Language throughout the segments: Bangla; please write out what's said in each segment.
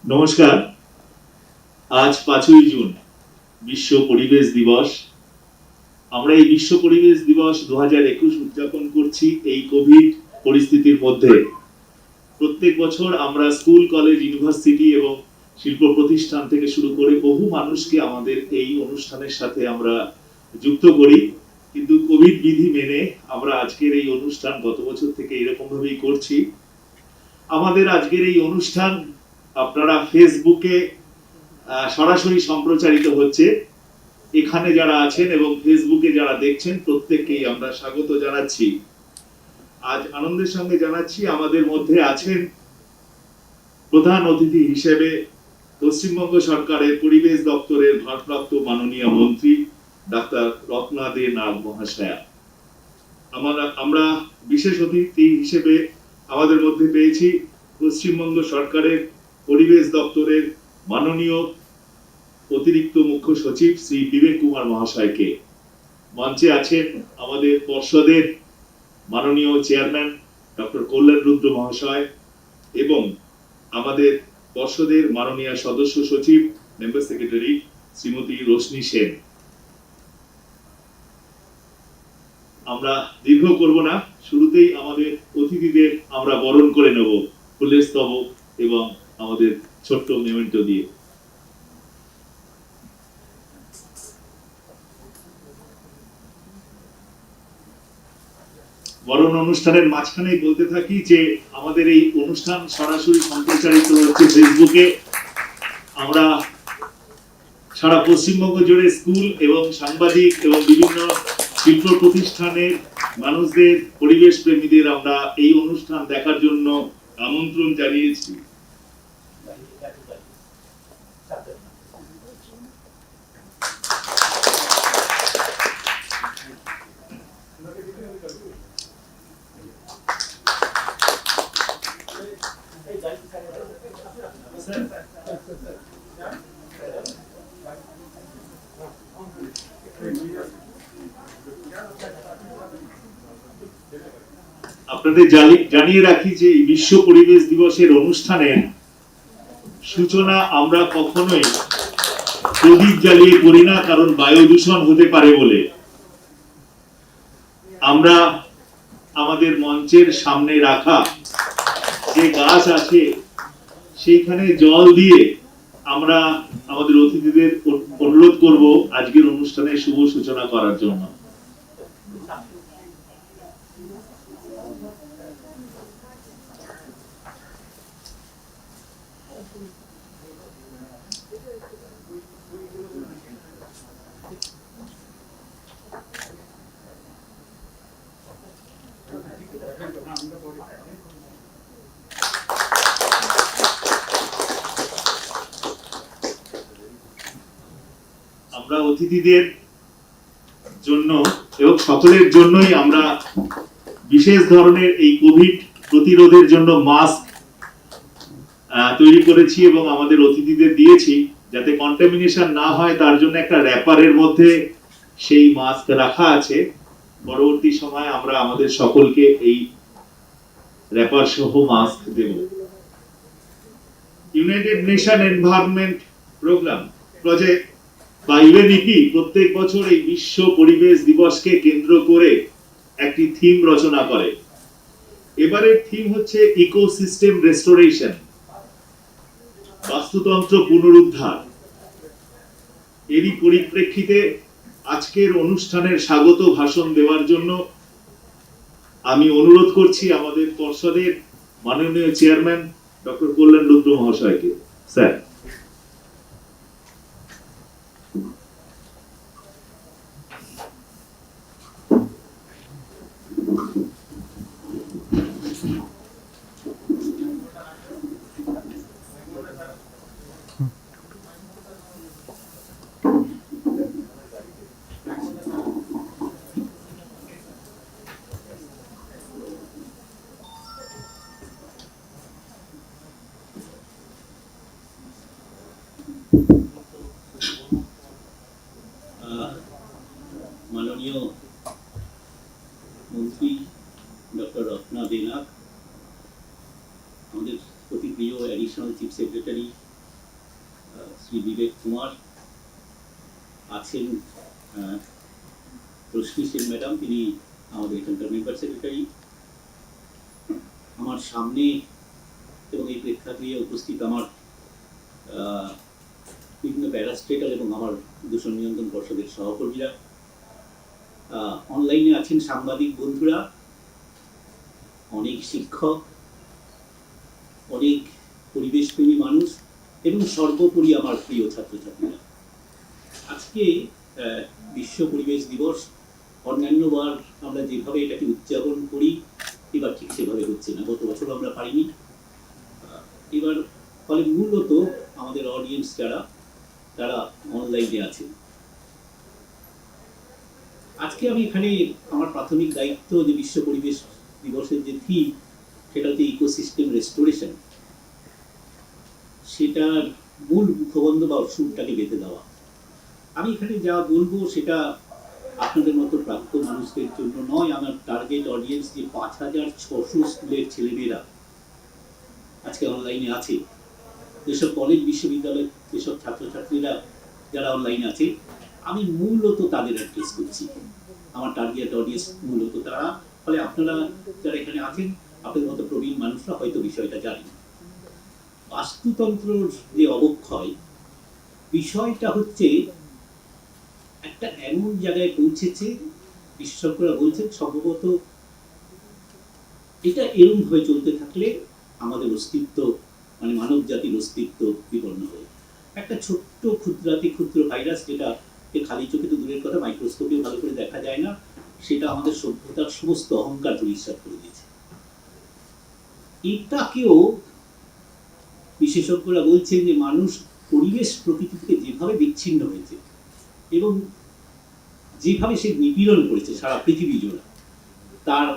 নমস্কার। আজ 5ই জুন বিশ্ব পরিবেশ দিবস। আমরা এই বিশ্ব পরিবেশ দিবস 2021 উদযাপন করছি এই কোভিড পরিস্থিতির মধ্যে। প্রত্যেক বছর আমরা স্কুল, কলেজ, ইউনিভার্সিটি এবং শিল্প প্রতিষ্ঠান থেকে শুরু করে বহু মানুষকে আমাদের এই অনুষ্ঠানের সাথে আমরা যুক্ত করি। কিন্তু কোভিড বিধি মেনে আমরা আজকের এই অনুষ্ঠান গত বছর থেকে এরকম ভাবেই করছি। আমাদের আজকের এই অনুষ্ঠান আপনারা ফেসবুকে সরাসরি সম্প্রচারিত হচ্ছে। এখানে যারা আছেন এবং ফেসবুকে যারা দেখছেন প্রত্যেককেই আমরা স্বাগত জানাচ্ছি। আজ আনন্দের সঙ্গে জানাচ্ছি আমাদের মধ্যে আছেন প্রধান অতিথি হিসেবে পশ্চিমবঙ্গ সরকারের পরিবেশ দপ্তরের ভারপ্রাপ্ত মাননীয় মন্ত্রী ডাক্তার রত্না দে নাগ মহাশয়া। আমরা বিশেষ অতিথি হিসেবে আমাদের মধ্যে পেয়েছি পশ্চিমবঙ্গ সরকারের পরিবেশ দপ্তরের মাননীয় অতিরিক্ত মুখ্য সচিব শ্রী বিবেক কুমার মহাশয়কে। মঞ্চে আছেন আমাদের পর্ষদের মাননীয় চেয়ারম্যান ডক্টর কল্যাণ রুদ্র মহাশয় এবং আমাদের পর্ষদের মাননীয় সদস্য সচিব মেম্বার সেক্রেটারি শ্রীমতী রোশনি সেন। আমরা দীর্ঘ করব না, শুরুতেই আমাদের অতিথিদের আমরা বরণ করে নেব ফুলের স্তবক এবং আমাদের ছোট্ট মেমেন্টো দিয়ে। বরণ অনুষ্ঠানের মাঝখানেই বলতে থাকি যে আমাদের এই অনুষ্ঠান সরাসরি সম্প্রচারিত হচ্ছে ফেসবুকে। আমরা সারা পশ্চিমবঙ্গ জুড়ে স্কুল এবং সাংবাদিক এবং বিভিন্ন শিল্প প্রতিষ্ঠানের মানুষদের, পরিবেশ প্রেমীদের আমরা এই অনুষ্ঠান দেখার জন্য আমন্ত্রণ জানিয়েছি। আপনাদের জানিয়ে রাখি যে বিশ্ব পরিবেশ দিবসের অনুষ্ঠানের সূচনা আমরা কখনোই প্রদীপ জ্বালিয়ে করি না, কারণ বায়ু দূষণ হতে পারে বলে। আমরা আমাদের মঞ্চের সামনে রাখা যে গাছ আছে সেইখানে জল দিয়ে আমরা আমাদের অতিথিদের অনুরোধ করব আজকের অনুষ্ঠানের শুভ সূচনা করার জন্য। আমরা অতিথিদের জন্য এবং সকলের জন্যই আমরা বিশেষ ধরনের এই কোভিড প্রতিরোধের জন্য মাস্ক তৈরি করেছি এবং আমাদের অতিথিদের দিয়েছি, যাতে কন্টামিনেশন না হয় তার জন্য একটা র‍্যাপারের মধ্যে সেই মাস্ক রাখা আছে। পরবর্তী সময় আমরা আমাদের সকলকে এই র‍্যাপার সহ মাস্ক দেব। United Nation Environment Programme project বা ইউএনইপি প্রত্যেক বছর এই বিশ্ব পরিবেশ দিবসকে কেন্দ্র করে একটি থিম রচনা করে। এবারের থিম হচ্ছে ইকোসিস্টেম রেস্টোরেশন, বাস্তুতন্ত্র পুনরুদ্ধার। এরই পরিপ্রেক্ষিতে আজকের অনুষ্ঠানের স্বাগত ভাষণ দেওয়ার জন্য আমি অনুরোধ করছি আমাদের পর্ষদের মাননীয় চেয়ারম্যান ডক্টর কল্যাণ রুদ্র মহাশয়কে। স্যার। মাননীয় মন্ত্রী ডক্টর রত্না দে নাগ, আমাদের অতি প্রিয় অ্যাডিশনাল চিফ সেক্রেটারি শ্রী বিবেক কুমার আছেন, রশ্মি সেন ম্যাডাম, তিনি আমাদের এখানকার মেম্বার সেক্রেটারি। আমার সামনে এবং এই প্রেক্ষাগৃহে উপস্থিত আমার বিভিন্ন প্যারাস্টেটাল এবং আমার দূষণ নিয়ন্ত্রণ পর্ষদের সহকর্মীরা, অনলাইনে আছেন সাংবাদিক বন্ধুরা, অনেক শিক্ষক, অনেক পরিবেশপ্রেমী মানুষ এবং সর্বোপরি আমার প্রিয় ছাত্রছাত্রীরা। আজকে বিশ্ব পরিবেশ দিবস। অন্যান্যবার আমরা যেভাবে এটাকে উদযাপন করি এবার ঠিক সেভাবে হচ্ছে না, গত বছর আমরা পারিনি। এবার ফলে মূলত আমাদের অডিয়েন্স যারা, তারা অনলাইনে আছেন। আজকে আমি এখানে আমার প্রাথমিক দায়িত্ব যে বিশ্ব পরিবেশ দিবসের যে থিম, সেটা হচ্ছে ইকোসিস্টেম রেস্টোরেশন, সেটার মূল মুখবন্ধ বা সুরটাকে বেঁধে দেওয়া। আমি এখানে যা বলবো সেটা আপনাদের মতো প্রাপ্ত মানুষদের জন্য নয়। আমার টার্গেট অডিয়েন্স যে 5600 স্কুলের ছেলেমেয়েরা আজকে অনলাইনে আছে, যেসব কলেজ বিশ্ববিদ্যালয়, যেসব ছাত্রছাত্রীরা যারা অনলাইনে আছে, আমি মূলত তাদের অ্যাড্রেস করছি। আমার টার্গেট অডিয়েন্স মূলত তারা। ফলে আপনারা যারা এখানে আছেন, আপনাদের মতো প্রবীণ মানুষরা হয়তো বিষয়টা জানেন। বাস্তুতন্ত্রের যে অবক্ষয়, বিষয়টা হচ্ছে একটা এমন জায়গায় পৌঁছেছে, বিশেষজ্ঞরা বলছেন সম্ভবত এটা এরকম ভাবে চলতে থাকলে আমাদের অস্তিত্ব, মানে মানব জাতির অস্তিত্ব বিপন্ন হবে। একটা ছোট্ট ক্ষুদ্র ভাইরাস, যেটা খালি চোখে তো দূরের কথা, মাইক্রোস্কোপেও ভালো করে দেখা যায় না, সেটা আমাদের সভ্যতার সমস্ত অহংকার ধূলিসাৎ করে দিয়েছে। এটাকেও বিশেষজ্ঞরা বলছেন যে মানুষ পরিবেশ প্রকৃতি থেকে যেভাবে বিচ্ছিন্ন হয়েছে এবং যেভাবে সে নিপীড়ন করেছে সারা পৃথিবী জুড়ে, তার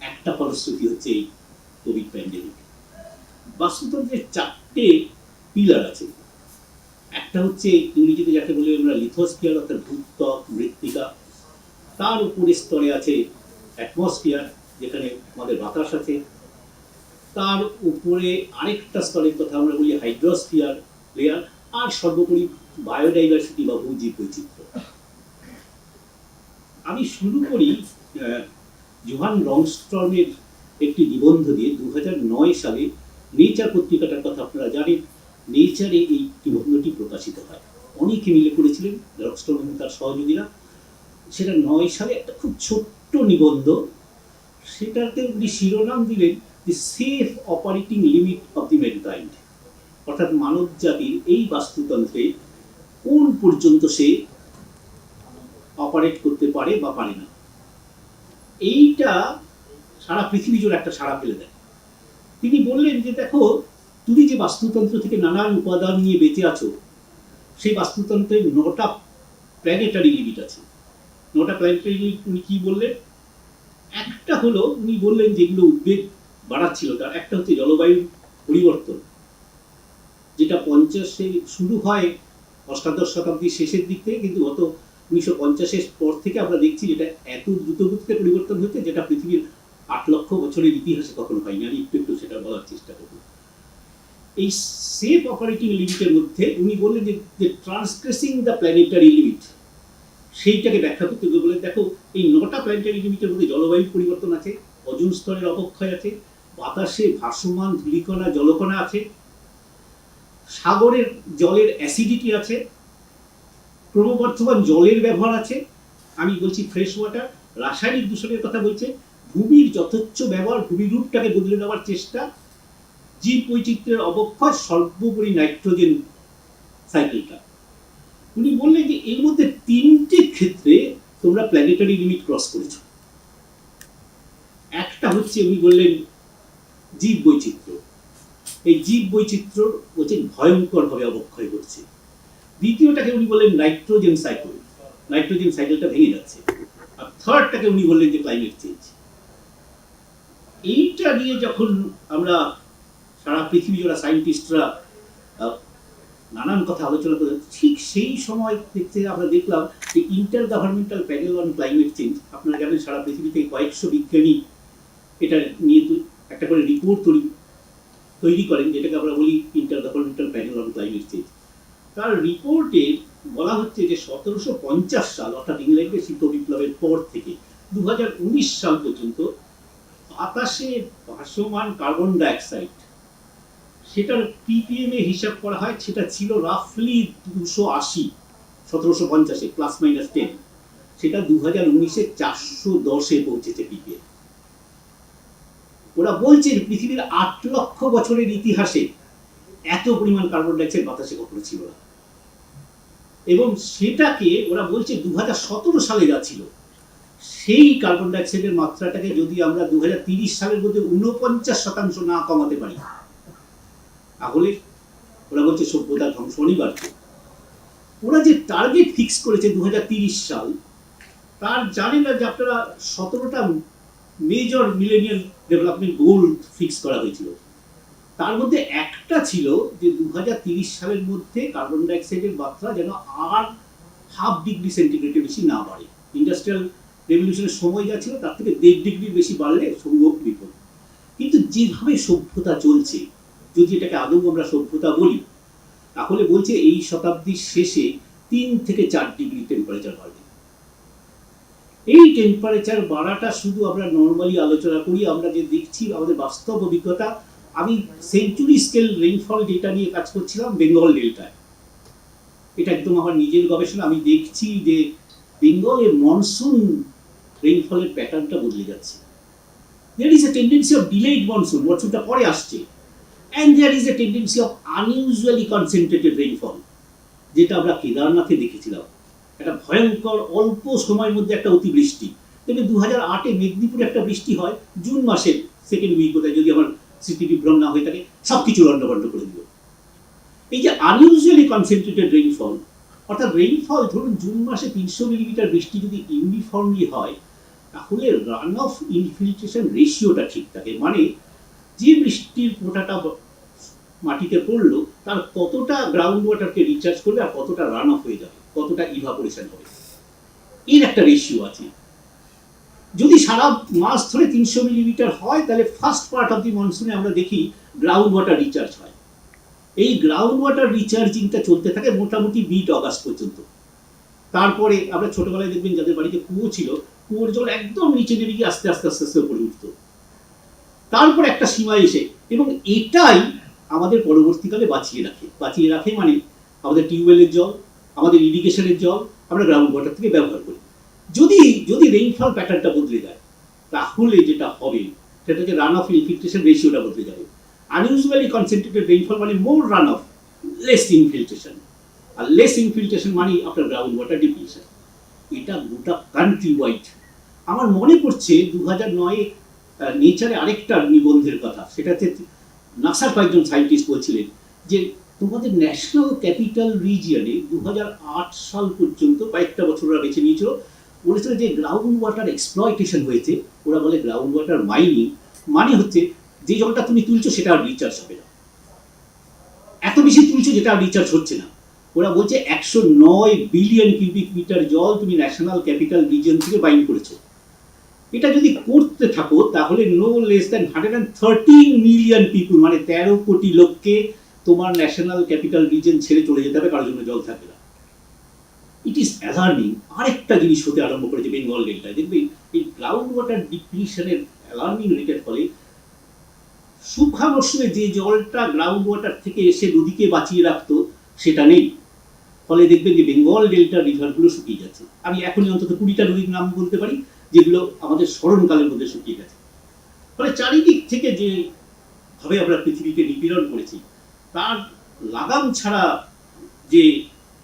একটা ফলশ্রুতি হচ্ছে এই কোভিড প্যান্ডেমিক। বাস্তুতন্ত্রের 4টে পিলার আছে। একটা হচ্ছে ইংরেজিতে যাকে বলে আমরা লিথোস্ফিয়ার, অর্থাৎ ভূত্বক, মৃত্তিকা। তার উপরের স্তরে আছে অ্যাটমসফিয়ার, যেখানে আমাদের বাতাস আছে। তার উপরে আরেকটা স্তরের কথা আমরা বলি হাইড্রোস্ফিয়ার লেয়ার। আর সর্বোপরি বায়োডাইভার্সিটি বা ভূজীব বৈচিত্র্য। আমি শুরু করি জোহান রংস্ট্রমের একটি নিবন্ধ দিয়ে। 2009 সালে নেচার পত্রিকাটার কথা আপনারা জানেন, নেচারে এই নিবন্ধটি প্রকাশিত হয়। অনেকে মিলে করেছিলেন, রংস্ট্রম এবং তার সহযোগীরা। সেটা 9 সালে একটা খুব ছোট্ট নিবন্ধ। সেটাতে উনি শিরোনাম দিলেন the safe operating limit of the mankind, অর্থাৎ মানব জাতির এই বাস্তুতন্ত্রে কোন পর্যন্ত সে অপারেট করতে পারে বা পারে না। এইটা সারা পৃথিবী জুড়ে একটা সাড়া ফেলে দেয়। তিনি বললেন যে দেখো, তুমি যে বাস্তুতন্ত্র থেকে নানান উপাদান নিয়ে বেঁচে আছো, সেই বাস্তুতন্ত্রের 9টা প্ল্যানেটারি লিমিট আছে। 9টা প্ল্যানেটারি লিমিট উনি কি বললেন? একটা হলো, উনি বললেন যেগুলো উদ্বেগ বাড়াচ্ছিল, তার একটা হচ্ছে জলবায়ু পরিবর্তন, যেটা 50-এ শুরু হয়, অষ্টাদশ শতাব্দীর শেষের দিক থেকে, কিন্তু গত 1950-এর পর থেকে আমরা দেখছি যেটা এত দ্রুতগতিতে পরিবর্তন হচ্ছে, যেটা পৃথিবীর 8 লক্ষ বছরের ইতিহাসে কখনো হয়নি। আমি একটু সেটা বলার চেষ্টা করব। এই সেফ অপারেটিং লিমিটের মধ্যে উনি বললেন যে ট্রান্সগ্রেসিং দ্য প্ল্যানেটারি লিমিট, সেইটাকে ব্যাখ্যা করতে গিয়ে বলে দেখো, এই 9টা প্ল্যানেটারি লিমিটের মধ্যে জলবায়ু পরিবর্তন আছে, ওজোন স্তরের অবক্ষয় আছে, বাতাসে ভাসমান ধূলিকণা জলকণা আছে, সাগরের জলের অ্যাসিডিটি আছে, ক্রমবর্ধমান জলের ব্যবহার আছে, আমি বলছি ফ্রেশ ওয়াটার, রাসায়নিক দূষণের কথা বলছে, ভূমির যথেচ্ছ ব্যবহার, ভূমির রূপটাকে বদলে দেওয়ার চেষ্টা, জীব বৈচিত্র্যের অবক্ষয়, সর্বোপরি নাইট্রোজেন সাইকেলটা। উনি বললেন যে এর মধ্যে 3টে ক্ষেত্রে তোমরা প্ল্যানেটারি লিমিট ক্রস করেছ। একটা হচ্ছে উনি বললেন জীব বৈচিত্র্য। এই জীব বৈচিত্র্য হচ্ছে ভয়ঙ্করভাবে অবক্ষয় করছে। দ্বিতীয়টাকে উনি বললেন নাইট্রোজেন সাইকেল, নাইট্রোজেন সাইকেলটা ভেঙে যাচ্ছে। আর থার্ডটাকে উনি বললেন যে ক্লাইমেট চেঞ্জ। এইটা নিয়ে যখন আমরা সারা পৃথিবী জোড়া সায়েন্টিস্টরা নানান কথা আলোচনা করে, ঠিক সেই সময় দেখতে আমরা দেখলাম যে inter governmental panel on climate change, আপনারা জানেন সারা পৃথিবী থেকে কয়েকশো বিজ্ঞানী এটা নিয়ে একটা করে রিপোর্ট তৈরি করেন, যেটাকে আমরা বলি inter governmental panel on climate change. তার রিপোর্টে বলা হচ্ছে যে 1750 সাল অর্থাৎ ইংল্যান্ডের শীত বিপ্লবের পর থেকে 2019 সাল পর্যন্ত বাতাসে ভাসমান কার্বন ডাইঅক্সাইড সেটার ppm এ হিসাব করা হয়, সেটা ছিল রাফলি 280, 1750-এ প্লাস মাইনাস 10, সেটা 2019-এ 410-এ পৌঁছেছে ppm। ওরা বলছে পৃথিবীর 8 লক্ষ বছরের ইতিহাসে এত পরিমাণ কার্বন ডাইঅক্সাইড বাতাসে কখনো ছিল না, এবং সেটাকে ওরা বলছে 2017 সালে যা ছিল সেই কার্বন ডাইঅক্সাইডের মাত্রাটাকে যদি আমরা 2030 সালের মধ্যে 49% না কমাতে পারি, তাহলে ওরা বলছে সভ্যতার ধ্বংস অনিবার্য। ওরা যে টার্গেট ফিক্স করেছে 2030 সাল, তার জানে না যে আপনারা 17টা major millennial development goal fix করা হয়েছিল, তার মধ্যে একটা ছিল যে 2030 সালের মধ্যে কার্বন ডাইঅক্সাইডের মাত্রা যেন আর 0.5 ডিগ্রি সেন্টিগ্রেডের বেশি না বাড়ে। ইন্ডাস্ট্রিয়াল রেভলিউশনের সময় যা ছিল তার থেকে 1.5 ডিগ্রির বেশি বাড়লে সম্ভব বিপদ। কিন্তু যেভাবে সভ্যতা চলছে, যদি এটাকে আদৌ আমরা সভ্যতা বলি, তাহলে বলছে এই শতাব্দীর শেষে 3 থেকে 4 ডিগ্রি টেম্পারেচার বাড়বে। এই টেম্পারেচার বাড়াটা শুধু আমরা নর্মালি আলোচনা করি, আমরা যে দেখছি আমাদের বাস্তব অভিজ্ঞতা। আমি সেঞ্চুরি স্কেল রেইনফল ডেটা নিয়ে কাজ করছিলাম বেঙ্গল ডেল্টায়, এটা একদম আমার নিজের গবেষণা। আমি দেখছি যে বেঙ্গলের মনসুন রেইনফলের প্যাটার্নটা বদলে যাচ্ছে। There is a tendency of delayed monsoon, মনসুনটা পরে আসছে, and there is a tendency of unusually concentrated rainfall, যেটা আমরা কেদারনাথে দেখেছিলাম। একটা ভয়ঙ্কর অল্প সময়ের মধ্যে একটা অতিবৃষ্টি। তবে 2008-এ মেদিনীপুরে একটা বৃষ্টি হয় জুন মাসের সেকেন্ড উইক, বোধহয়, যদি আমার স্মৃতি বিভ্রম না হয়ে থাকে, সবকিছু লন্ডভন্ড করে দিল। এই যে আনইউজুয়ালি কনসেন্ট্রেটেড রেইনফল, অর্থাৎ রেইনফল ধরুন জুন মাসে 300 মিলিমিটার বৃষ্টি যদি ইউনিফর্মলি হয়, তাহলে রান অফ ইনফিল্ট্রেশন রেশিওটা ঠিক থাকে, মানে যে বৃষ্টির ফোঁটাটা মাটিতে পড়লো তার কতটা গ্রাউন্ড ওয়াটারকে রিচার্জ করবে আর কতটা রান অফ হয়ে যাবে, কতটা ইভাপোরেশন হবে, এর একটা রেশিও আছে। যদি সারা মাস ধরে 300 মিলিমিটার হয়, তাহলে ফার্স্ট পার্ট অফ দি মনসুনে আমরা দেখি গ্রাউন্ড ওয়াটার রিচার্জ হয়। এই গ্রাউন্ড ওয়াটার রিচার্জিংটা চলতে থাকে মোটামুটি মিড অগাস্ট পর্যন্ত। তারপরে আমরা ছোটবেলায় দেখবেন যাদের বাড়িতে কুয়ো ছিল, কুয়োর জল একদম নিচে নেমে গিয়ে আস্তে আস্তে আস্তে আস্তে উপরে উঠত। তারপর একটা সীমা এসে, এবং এটাই আমাদের পরবর্তীকালে বাঁচিয়ে রাখে মানে আমাদের টিউবওয়েলের জল, আমাদের ইরিগেশনের জল আমরা গ্রাউন্ড ওয়াটার থেকে ব্যবহার করি। যদি রেইনফল প্যাটার্নটা বদলে যায়, তাহলে যেটা হবে সেটা হচ্ছে রান অফ ইনফিল্ট্রেশন রেশিওটা বদলে যাবে। আনইউজুয়ালি কনসেন্ট্রেটেড রেইনফল মানে more run off, less infiltration, আর লেস ইনফিল্ট্রেশন মানে আপনার গ্রাউন্ড ওয়াটার ডিপ্লিশন। এটা গোটা কান্ট্রি ওয়াইড। আমার মনে পড়ছে 2009-এ নেচারে আরেকটা নিবন্ধের কথা, সেটা হচ্ছে নাসার কয়েকজন সায়েন্টিস্ট বলছিলেন যে তোমাদের ন্যাশনাল ক্যাপিটাল রিজিয়নে 2008 সাল পর্যন্ত কয়েকটা বছর ওরা বেছে নিয়েছিল, বলেছিল যে গ্রাউন্ড ওয়াটার এক্সপ্লয়টেশন হয়েছে। ওরা বলে গ্রাউন্ড ওয়াটার মাইনিং মানে হচ্ছে যে জলটা তুমি তুলছো সেটা আর রিচার্জ হবে না, এত বেশি তুলছো যেটা আর রিচার্জ হচ্ছে না। ওরা বলছে 109 বিলিয়ন কিউবিক মিটার জল তুমি ন্যাশনাল ক্যাপিটাল রিজিয়ন থেকে বাইন করেছো। এটা যদি করতে থাকো তাহলে no less than 113 million people, মানে 13 কোটি লোককে তোমার ন্যাশনাল ক্যাপিটাল রিজিয়ন ছেড়ে চলে যেতে হবে, কারোর জন্য জল থাকবে না। It is alarming. আরেকটা জিনিস হতে আরম্ভ করেছে বেঙ্গল ডেল্টায়, দেখবেন এই গ্রাউন্ড ওয়াটার ডিপ্লিশনের অ্যালার্মিং রেটের ফলে শুকনো মরশুমে যে জলটা গ্রাউন্ড ওয়াটার থেকে এসে নদীকে বাঁচিয়ে রাখতো সেটা নেই। ফলে দেখবেন যে বেঙ্গল ডেল্টার রিভারগুলো শুকিয়ে যাচ্ছে। আমি এখনই অন্তত 20টা নদীর নাম বলতে পারি যেগুলো আমাদের স্মরণকালের মধ্যে শুকিয়ে গেছে। ফলে চারিদিক থেকে যে ভাবে আমরা পৃথিবীকে নিপীড়ন করেছি, তার লাগাম ছাড়া যে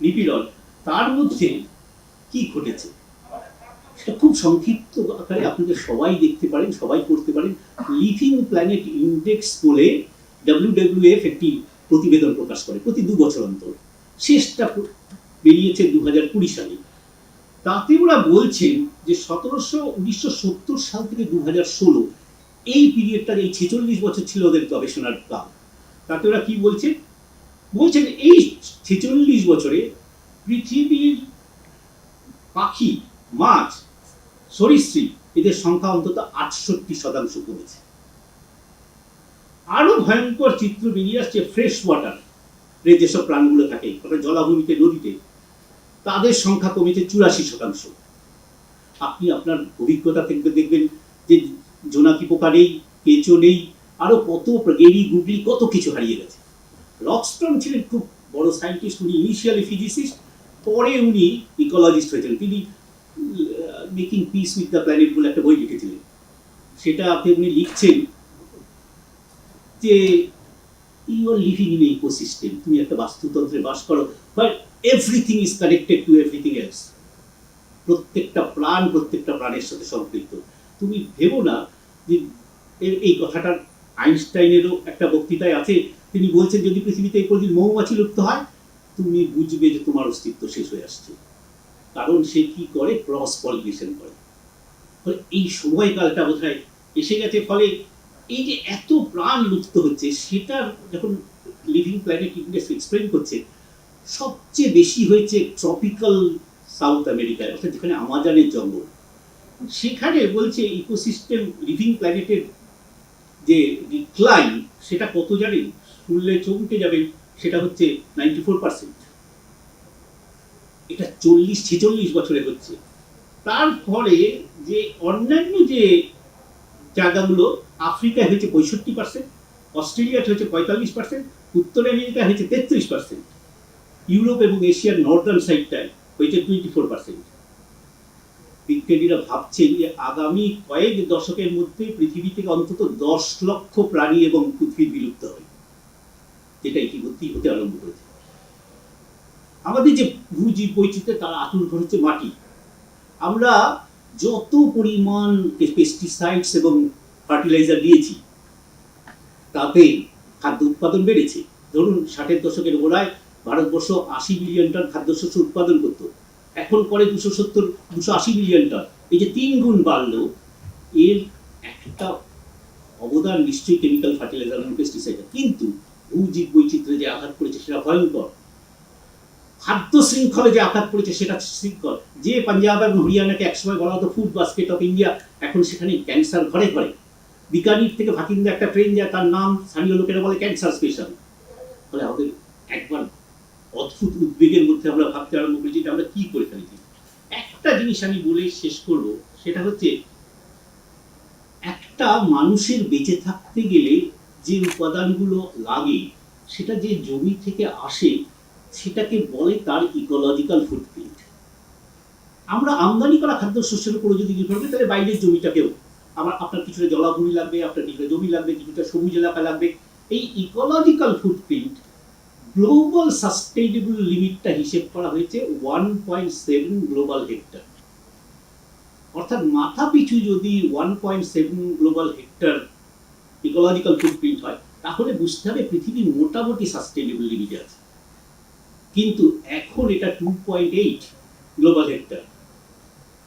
নিপীড়ন, তার মধ্যে কি ঘটেছে সেটা খুব সংক্ষিপ্ত আকারে আপনাদের সবাই দেখতে পারেন, সবাই পড়তে পারেন। লিভিং প্ল্যানেট ইন্ডেক্স বলে WWF একটি প্রতিবেদন প্রকাশ করে প্রতি 2 বছর অন্তর। শেষটা বেরিয়েছে 2020 সালে। তাতে ওরা বলছেন যে 1970 সাল থেকে 2016 এই পিরিয়ডটা, এই 46 বছর ছিল ওদের গবেষণার কাল। তাতে ওরা কি বলছেন এই 46 বছরে পৃথিবীর পাখি, মাছ, সরীসৃপ এদের সংখ্যা অন্তত 68% কমেছে। আরো ভয়ঙ্কর চিত্র বেরিয়ে আসছে ফ্রেশ ওয়াটার। যেসব প্রাণগুলো থাকে অর্থাৎ জলাভূমিতে, নদীতে, তাদের সংখ্যা কমেছে 84%। আপনি আপনার অভিজ্ঞতা থেকে দেখবেন যে জোনাকি পোকা নেই, কেঁচো নেই, আরো কত গেরি গুগলি কত কিছু হারিয়ে গেছে। রকস্ট্রম ছিলেন খুব বড় সায়েন্টিস্ট, উনি ইনিশিয়ালি ফিজিসিস্ট, পরে উনি ইকোলজিস্ট হয়েছিলেন। তিনি making peace with the planet বলে একটা বই লিখেছিলেন। সেটা আপনি উনি লিখছেন যে you are living in ecosystem, তুমি একটা বাস্তুতন্ত্রে বাস করো, but everything is connected to everything else. প্রত্যেকটা প্রাণের সাথে সম্পৃক্ত। তুমি ভেবো না যে এই কথাটা আইনস্টাইনেরও একটা বক্তৃতায় আছে। তিনি বলছেন যদি পৃথিবীতে কোনদিন মৌমাছি লুপ্ত হয়, তুমি বুঝবে যে তোমার অস্তিত্ব শেষ হয়ে আসছে। কারণ সে কি করে, ক্রস পলিনেশন করে। ফলে এই সময়কালটা বোধহয় এসে গেছে। ফলে এই যে এত প্রাণ লুপ্ত হচ্ছে, সেটা যখন লিভিং প্ল্যানেট ইন্ডেক্স এক্সপ্লেন করছে, সবচেয়ে বেশি হয়েছে ট্রপিক্যাল সাউথ আমেরিকায়, অর্থাৎ যেখানে আমাজনের জঙ্গল। সেখানে বলছে ইকোসিস্টেম লিভিং প্ল্যানেটের যে ডিক্লাইন, সেটা কত জানেন? শুনলে চমকে যাবেন, সেটা হচ্ছে 94%। এটা 40-46 বছরে হচ্ছে। তারপরে যে অন্যান্য যে জায়গাগুলো, আফ্রিকায় হয়েছে 65%, অস্ট্রেলিয়াতে হয়েছে 45%, উত্তর আমেরিকা হয়েছে 33%, ইউরোপ এবং এশিয়ার নর্দার্ন সাইডটায় হয়েছে 24%। বিজ্ঞানীরা ভাবছেন যে আগামী কয়েক দশকের মধ্যে পৃথিবী থেকে অন্তত 10 লক্ষ প্রাণী এবং উদ্ভিদ বিলুপ্ত হবে, যেটা ইতিমধ্যেই হতে আরম্ভ করেছে। আমাদের যে ভূজীব বৈচিত্র্যে তার আতুর ঘর হচ্ছে মাটি। আমরা যত পরিমাণ পেস্টিসাইডস এবং ফার্টিলাইজার দিয়েছি, তাতে খাদ্য উৎপাদন বেড়েছে। ধরুন 60-এর দশকের গোড়ায় ভারতবর্ষ 80 মিলিয়ন টন খাদ্যশস্য উৎপাদন করত, এখন করে 280 মিলিয়ন টন। এই যে 3 গুণ বাড়লো, এর একটা অবদান নিশ্চয়ই কেমিক্যাল ফার্টিলাইজার এবং পেস্টিসাইড। কিন্তু ভূজীব বৈচিত্র্যে যে আঘাত পড়েছে সেটা ভয়ঙ্কর। খাদ্য শৃঙ্খলে যে আঘাত পড়েছে সেটা শৃঙ্খল। যে পাঞ্জাব এবং হরিয়ানাকে একসময় বলা হতো ফুড বাস্কেট অফ ইন্ডিয়া, এখন সেখানে ক্যান্সার ঘরে ঘরে। বিকানির থেকে ভাতিন্দা একটা ট্রেন যায়, তার নাম স্থানীয় লোকেরা বলে ক্যান্সার স্পেশাল। ফলে আমাদের একবার অদ্ভুত উদ্বেগের মধ্যে আমরা ভাবতে আরম্ভ করেছি যে আমরা কি করে ফেলেছি। একটা জিনিস আমি বলে শেষ করব, সেটা হচ্ছে একটা মানুষের বেঁচে থাকতে গেলে যে উপাদানগুলো লাগে, সেটা যে জমি থেকে আসে, সেটাকে বলে তার ইকোলজিক্যাল ফুটপ্রিন্ট। আমরা আমদানি করা খাদ্যশস্যের উপর যদি নির্ভর করি, তাহলে বাইরের জমিটাকেও আপনার কিছুটা জলাভূমি লাগবে, আপনার কিছুটা জমি লাগবে, কিছুটা সবুজ এলাকা লাগবে। এই ইকোলজিক্যাল ফুটপ্রিন্ট গ্লোবাল সাস্টেইনেবল লিমিটটা হিসেব করা হয়েছে 1.7 গ্লোবাল হেক্টর। অর্থাৎ মাথা পিছু যদি 1.7 গ্লোবাল হেক্টর ইকোলজিক্যাল ফুটপ্রিন্ট হয়, তাহলে বুঝতে হবে পৃথিবীর মোটামুটি সাস্টেইনেবল লিমিটে আছে। কিন্তু এখন এটা 2.8 গ্লোবাল হেক্টর,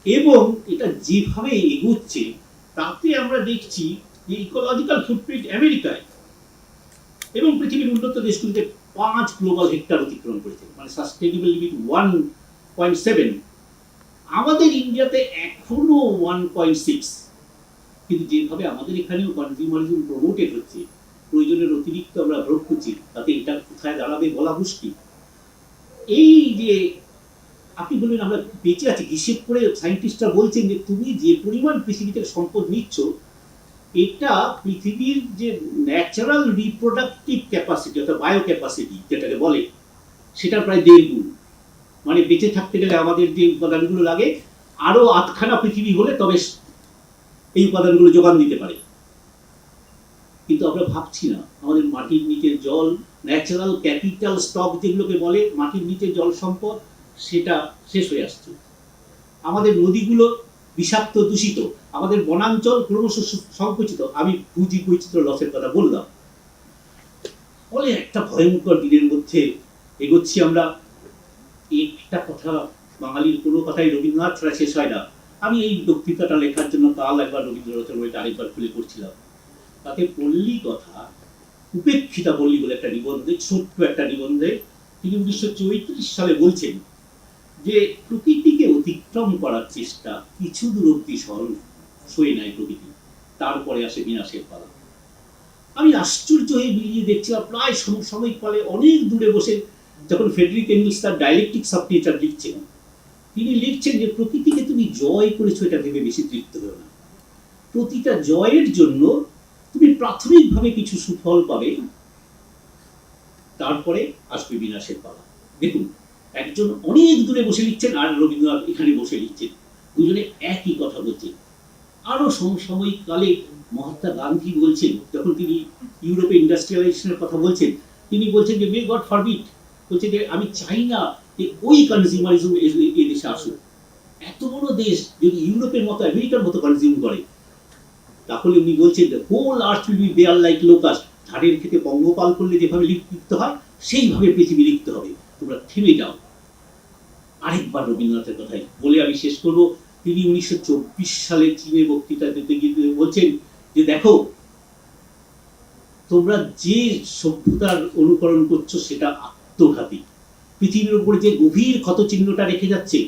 এবং এটা যেভাবে এগোচ্ছে তাতে আমরা দেখছি যে ইকোলজিক্যাল ফুটপ্রিন্ট আমেরিকায় এবং পৃথিবীর উন্নত দেশগুলিতে 5 গ্লোবাল হেক্টর অতিক্রম করেছে, মানে সাস্টেইনেবল লিমিট 1.7। আমাদের ইন্ডিয়াতে এখনো 1.6। কিন্তু যেভাবে আমাদের এখানেও কনজিউমারিজম প্রমোটেড হচ্ছে, প্রয়োজনের অতিরিক্ত আমরা ভোগ করছি, তাতে এটা কোথায় দাঁড়াবে বলা মুশকিল। এই যে আপনি বলবেন আমরা বেঁচে আছি, হিসেব করে সায়েন্টিস্টরা বলছেন যে তুমি যে পরিমাণ পৃথিবী থেকে সম্পদ নিচ্ছ, এটা পৃথিবীর যে ন্যাচারাল রিপ্রোডাক্টিভ ক্যাপাসিটি অর্থাৎ বায়ো ক্যাপাসিটি যেটাকে বলে, সেটা প্রায় 1.5 গুণ। মানে বেঁচে থাকতে গেলে আমাদের যে উপাদানগুলো লাগে, আরো 8খানা পৃথিবী হলে তবে এই উপাদানগুলো যোগান দিতে পারে। কিন্তু আমরা ভাবছি না। আমাদের মাটির নিচের জল, ন্যাচারাল ক্যাপিটাল স্টক যেগুলোকে বলে, মাটির নিচের জল সম্পদ, সেটা শেষ হয়ে আসছে। আমাদের নদীগুলো বিষাক্ত, দূষিত। আমাদের বনাঞ্চল ক্রমশ সংকুচিত। আমি ভূজীব বৈচিত্র্য লসের কথা বললাম। ফলে একটা ভয়ঙ্কর দিনের মধ্যে এগোচ্ছি আমরা। একটা কথা, বাঙালির কোনো কথাই রবীন্দ্রনাথ ছাড়া শেষ হয় না। আমি এই বক্তৃতাটা লেখার জন্য কাল একবার রবীন্দ্রনাথের বইটা আরেকবার খুলে পড়ছিলাম। তাতে পল্লী কথা, উপেক্ষিতা পল্লী বলে একটা নিবন্ধে, ছোট্ট একটা নিবন্ধে তিনি 1934 সালে বলছেন যে প্রকৃতিকে অতিক্রম করার চেষ্টা কিছু দূর অব্দি সয়ে নেয় প্রকৃতি, তারপরে আসে বিনাশের পালা। আমি আশ্চর্য হয়ে মিলিয়ে দেখছিলাম প্রায় সমসাময়িক কালে অনেক দূরে বসে যখন ফ্রেডরিক এঙ্গেলস তার ডায়ালেকটিক্স অফ নেচার লিখছেন, তিনি লিখছেন যে প্রকৃতিকে তুমি জয় করেছো এটা ভেবে বেশি তৃপ্ত হও না। প্রতিটা জয়ের জন্য তুমি প্রাথমিকভাবে কিছু সুফল পাবে, তারপরে আসবে বিনাশের পালা। দেখুন, একজন অনেক দূরে বসে লিখছেন আর রবীন্দ্রনাথ এখানে বসে লিখছেন, দুজনে একই কথা বলছেন। আরো সমসাময়িক কালে মহাত্মা গান্ধী বলছেন, যখন তিনি ইউরোপে ইন্ডাস্ট্রিয়ালাইজেশনের কথা বলছেন, তিনি বলছেন যে মে গড ফরবিড, বলছেন যে আমি চাই না যে ওই কনজিউমারিজম এই দেশে আসুক। এত বড় দেশ যদি ইউরোপের মতো আমেরিকার মতো কনজিউম করে, তাহলে উনি বলছেন যে whole earth will be bare like locust, ধানের খেতে পঙ্গপাল করলে যেভাবে লিখতে হয় সেইভাবে পৃথিবী লিখতে হবে, তোমরা থেমে যাও। আরেকবার রবীন্দ্রনাথের কথাই বলে আমি শেষ করব। তিনি 1924 সালে চীনে বক্তৃতা দিতে গিয়ে বলছেন যে দেখো, তোমরা যে সভ্যতার অনুকরণ করছো সেটা আত্মঘাতী, পৃথিবীর উপরে যে গভীর ক্ষত চিহ্নটা রেখে যাচ্ছে,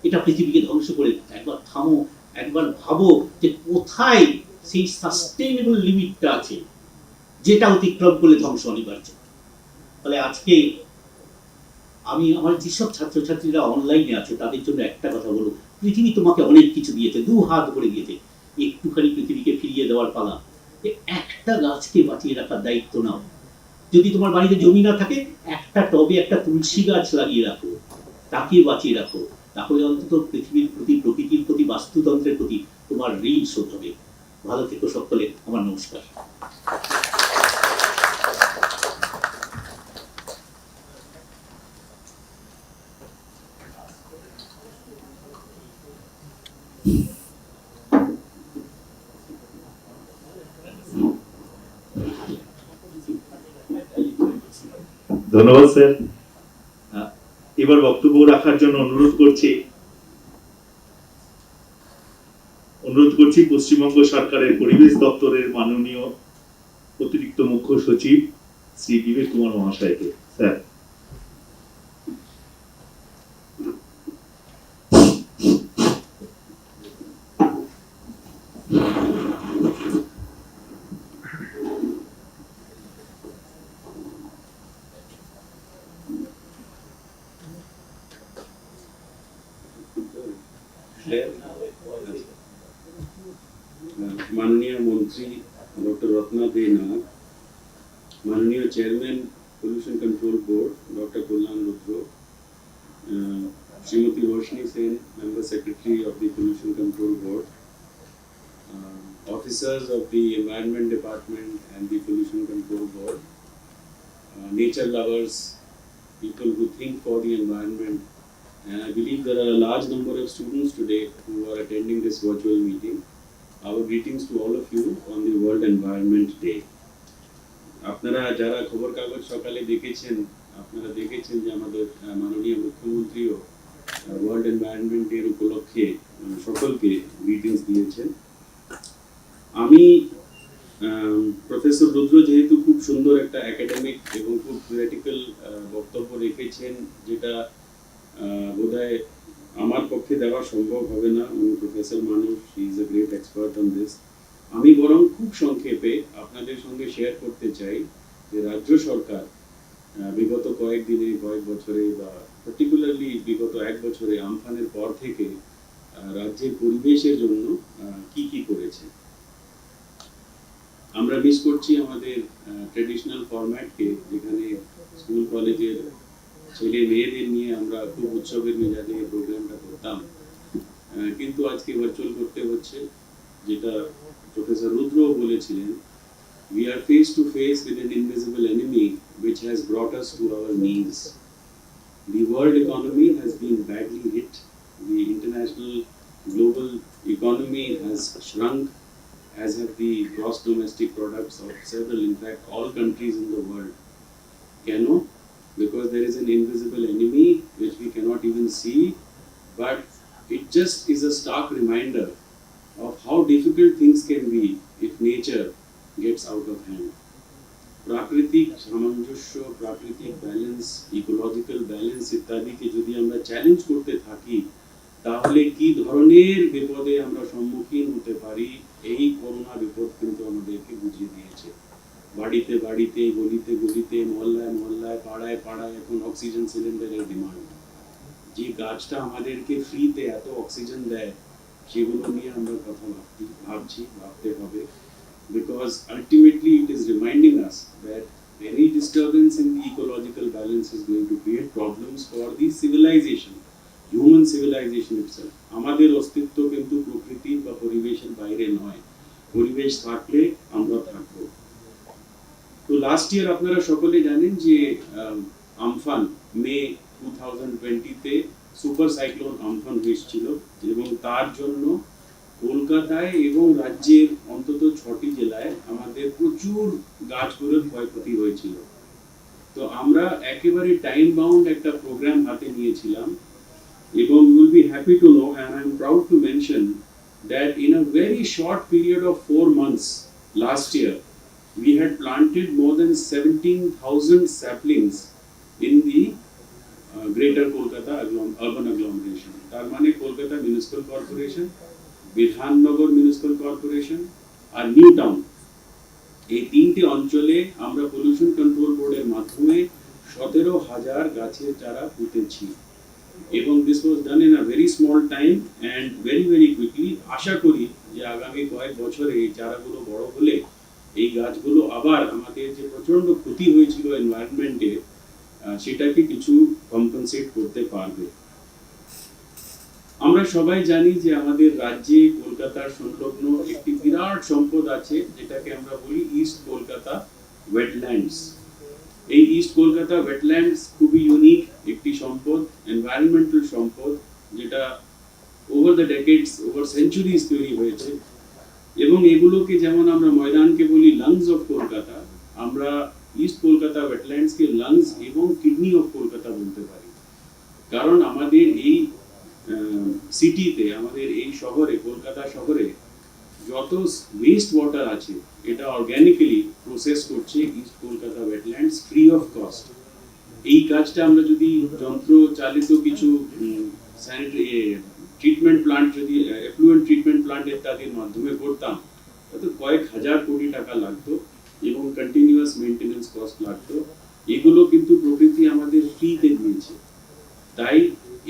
এটা পৃথিবীকে ধ্বংস করে। একবার থামো, একবার ভাবো যে কোথায় সেই সাস্টেইনেবল লিমিটটা আছে, যেটা অতিক্রম করলে ধ্বংস অনিবার্য। ফলে আজকে আমি আমার যেসব ছাত্রছাত্রীরা অনলাইনে আছে তাদের জন্য একটা কথা বলবো, পৃথিবী তোমাকে অনেক কিছু দিয়েছে, দু হাত ভরে দিয়েছে, একটুখানি পৃথিবীকে ফিরিয়ে দেওয়ার পালা। একটা গাছকে বাঁচিয়ে রাখার দায়িত্ব নাও। যদি তোমার বাড়িতে জমি না থাকে, একটা টবে একটা তুলসী গাছ লাগিয়ে রাখো, তাকে বাঁচিয়ে রাখো, তাহলে অন্তত পৃথিবীর প্রতি, প্রকৃতির প্রতি, বাস্তুতন্ত্রের প্রতি তোমার ঋণ শোধ হবে। ভালো থেকো সকলে, আমার নমস্কার। ধন্যবাদ স্যার। এবার বক্তব্য রাখার জন্য অনুরোধ করছি পশ্চিমবঙ্গ সরকারের পরিবেশ দপ্তরের মাননীয় অতিরিক্ত মুখ্য সচিব শ্রী বিবেক কুমার মহাশয়কে। স্যার। माननीय मंत्री डॉक्टर रत्ना दे नाग, माननीय chairman pollution control board doctor Kalyan Rudra, Shrimati Roshni Sen, member secretary of the pollution control board, officers of the environment department and the pollution control board, nature lovers, people who think for the environment, and I believe there are a large number of students today who are attending this virtual meeting. Our greetings to all of you on the World Environment Day. আপনারা যারা খবর কাগজ সকালে দেখেছেন, আপনারা দেখেছেন যে আমাদের মাননীয় মুখ্যমন্ত্রীও ওয়ার্ল্ড এনভায়রনমেন্ট ডে উপলক্ষে সকলকে গ্রিটিংস দিয়েছেন। আমি প্রফেসর রুদ্র যেহেতু খুব সুন্দর একটা একাডেমিক এবং খুব থিওরিটিক্যাল বক্তব্য রেখেছেন, যেটা বোধহয় আমার পক্ষে দেওয়া সম্ভব হবে না, উনি প্রফেসর মানুষ, he is a great expert on this. আমি বরং খুব সংক্ষেপে আপনাদের সঙ্গে শেয়ার করতে চাই যে রাজ্য সরকার বিগত কয়েকদিনে, কয়েক বছরে বা পার্টিকুলারলি বিগত এক বছরে আমফানের পর থেকে রাজ্যের পরিবেশের জন্য কি কি করেছে। আমরা মিস করছি আমাদের ট্রেডিশনাল ফরম্যাটকে, যেখানে স্কুল কলেজের ছেলে মেয়েদের নিয়ে আমরা খুব উৎসবের মেজাজে প্রোগ্রামটা করতাম, কিন্তু আজকে ভার্চুয়াল করতে হচ্ছে। যেটা প্রফেসর রুদ্র বলেছিলেন, we are face to face with an invisible enemy which has brought us to our knees. The world economy has been badly hit. The international global economy has shrunk, as have the gross domestic products of several, in fact all countries in the world. Keno? Because there is an invisible enemy which we cannot even see, but it just is a stark reminder of how difficult things can be if nature gets out of hand. প্রাকৃতিক সামঞ্জস্য, প্রাকৃতিক ব্যালেন্স, ইকোলজিক্যাল ব্যালেন্স ইত্যাদিকে যদি আমরা চ্যালেঞ্জ করতে থাকি, তাহলে কি ধরনের বিপদে আমরা সম্মুখীন হতে পারি, এই করোনা বিপদ কিন্তু আমাদেরকে বুঝিয়ে দিয়েছে। বাড়িতে বাড়িতে, গলিতে গলিতে, মহল্লায় মহল্লায়, পাড়ায় পাড়ায় এখন অক্সিজেন সিলিন্ডারের ডিমান্ড। যে গাছটা আমাদেরকে ফ্রিতে এত অক্সিজেন দেয়, সেগুলো নিয়ে আমরা কথা ভাবতে হবে, because ultimately it is reminding us that any disturbance in the ecological balance is going to create problems for the civilization, human civilization itself. আমাদের অস্তিত্ব কিন্তু প্রকৃতি বা পরিবেশের বাইরে নয়, পরিবেশ থাকলে আমরা থাকবো। তো লাস্ট ইয়ার আপনারা সকলে জানেন যে আমফান মে 2020 তে সুপার সাইক্লোন আমফান হয়েছিল, এবং তার জন্য কলকাতায় এবং রাজ্যের অন্তত 6টি জেলায় আমাদের প্রচুর গাছগুলোর ক্ষয়ক্ষতি হয়েছিল। তো আমরা একেবারে টাইম বাউন্ড একটা প্রোগ্রাম হাতে নিয়েছিলাম, এবং you will be happy to know and I am proud to mention that in a very short period of 4 months last year we had planted more than 17,000 saplings in the greater Kolkata urban agglomeration. তার মানে Kolkata municipal corporation, Bidhannagar municipal corporation আর নিউ টাউন, এই তিনটি অঞ্চলে আমরা পলিউশন কন্ট্রোল বোর্ডের মাধ্যমে 17,000 গাছের চারা পুঁতেছি, এবং this was done in a very small time and very very quickly. আশা করি যে আগামী কয়েক বছরে এই চারাগুলো বড় হলে এই গাছগুলো আবার আমাদের যে প্রচন্ড ক্ষতি হয়েছিল এনভায়রনমেন্টে, সেটাকে কিছু কম্পেনসেট করতে পারবে। আমরা সবাই জানি যে আমাদের রাজ্যে কলকাতার সংলগ্ন একটি বিরাট সম্পদ আছে, যেটাকে আমরা বলি ইস্ট কলকাতা ওয়েটল্যান্ডস। এই ইস্ট কলকাতা ওয়েটল্যান্ডস খুবই ইউনিক একটি সম্পদ, এনভায়রনমেন্টাল সম্পদ, যেটা over the decades, over centuries তৈরি হয়েছে, এবং এগুলোকে যেমন আমরা ময়দানকে বলি লাংস অফ কলকাতা, আমরা ইস্ট কলকাতা ওয়েটল্যান্ডসকে লাংস এবং কিডনি অফ কলকাতা বলতে পারি। কারণ আমাদের এই সিটিতে, আমাদের এই শহরে, কলকাতা শহরে যত ওয়েস্ট ওয়াটার আছে, এটা অর্গানিক্যালি প্রসেস করছে east Kolkata wetlands free of cost. এই কাজটা আমরা যদি যন্ত্র চালিত কিছু স্যানিটারি ট্রিটমেন্ট প্লান্ট, যদি এফ্লুয়েন্ট ট্রিটমেন্ট প্লান্ট ইত্যাদির মাধ্যমে করতাম, তাতে কয়েক হাজার কোটি টাকা লাগতো এবং কন্টিনিউয়াস মেইনটেনেন্স কস্ট লাগতো। এগুলো কিন্তু প্রকৃতি আমাদের ফ্রিতে দিয়েছে। তাই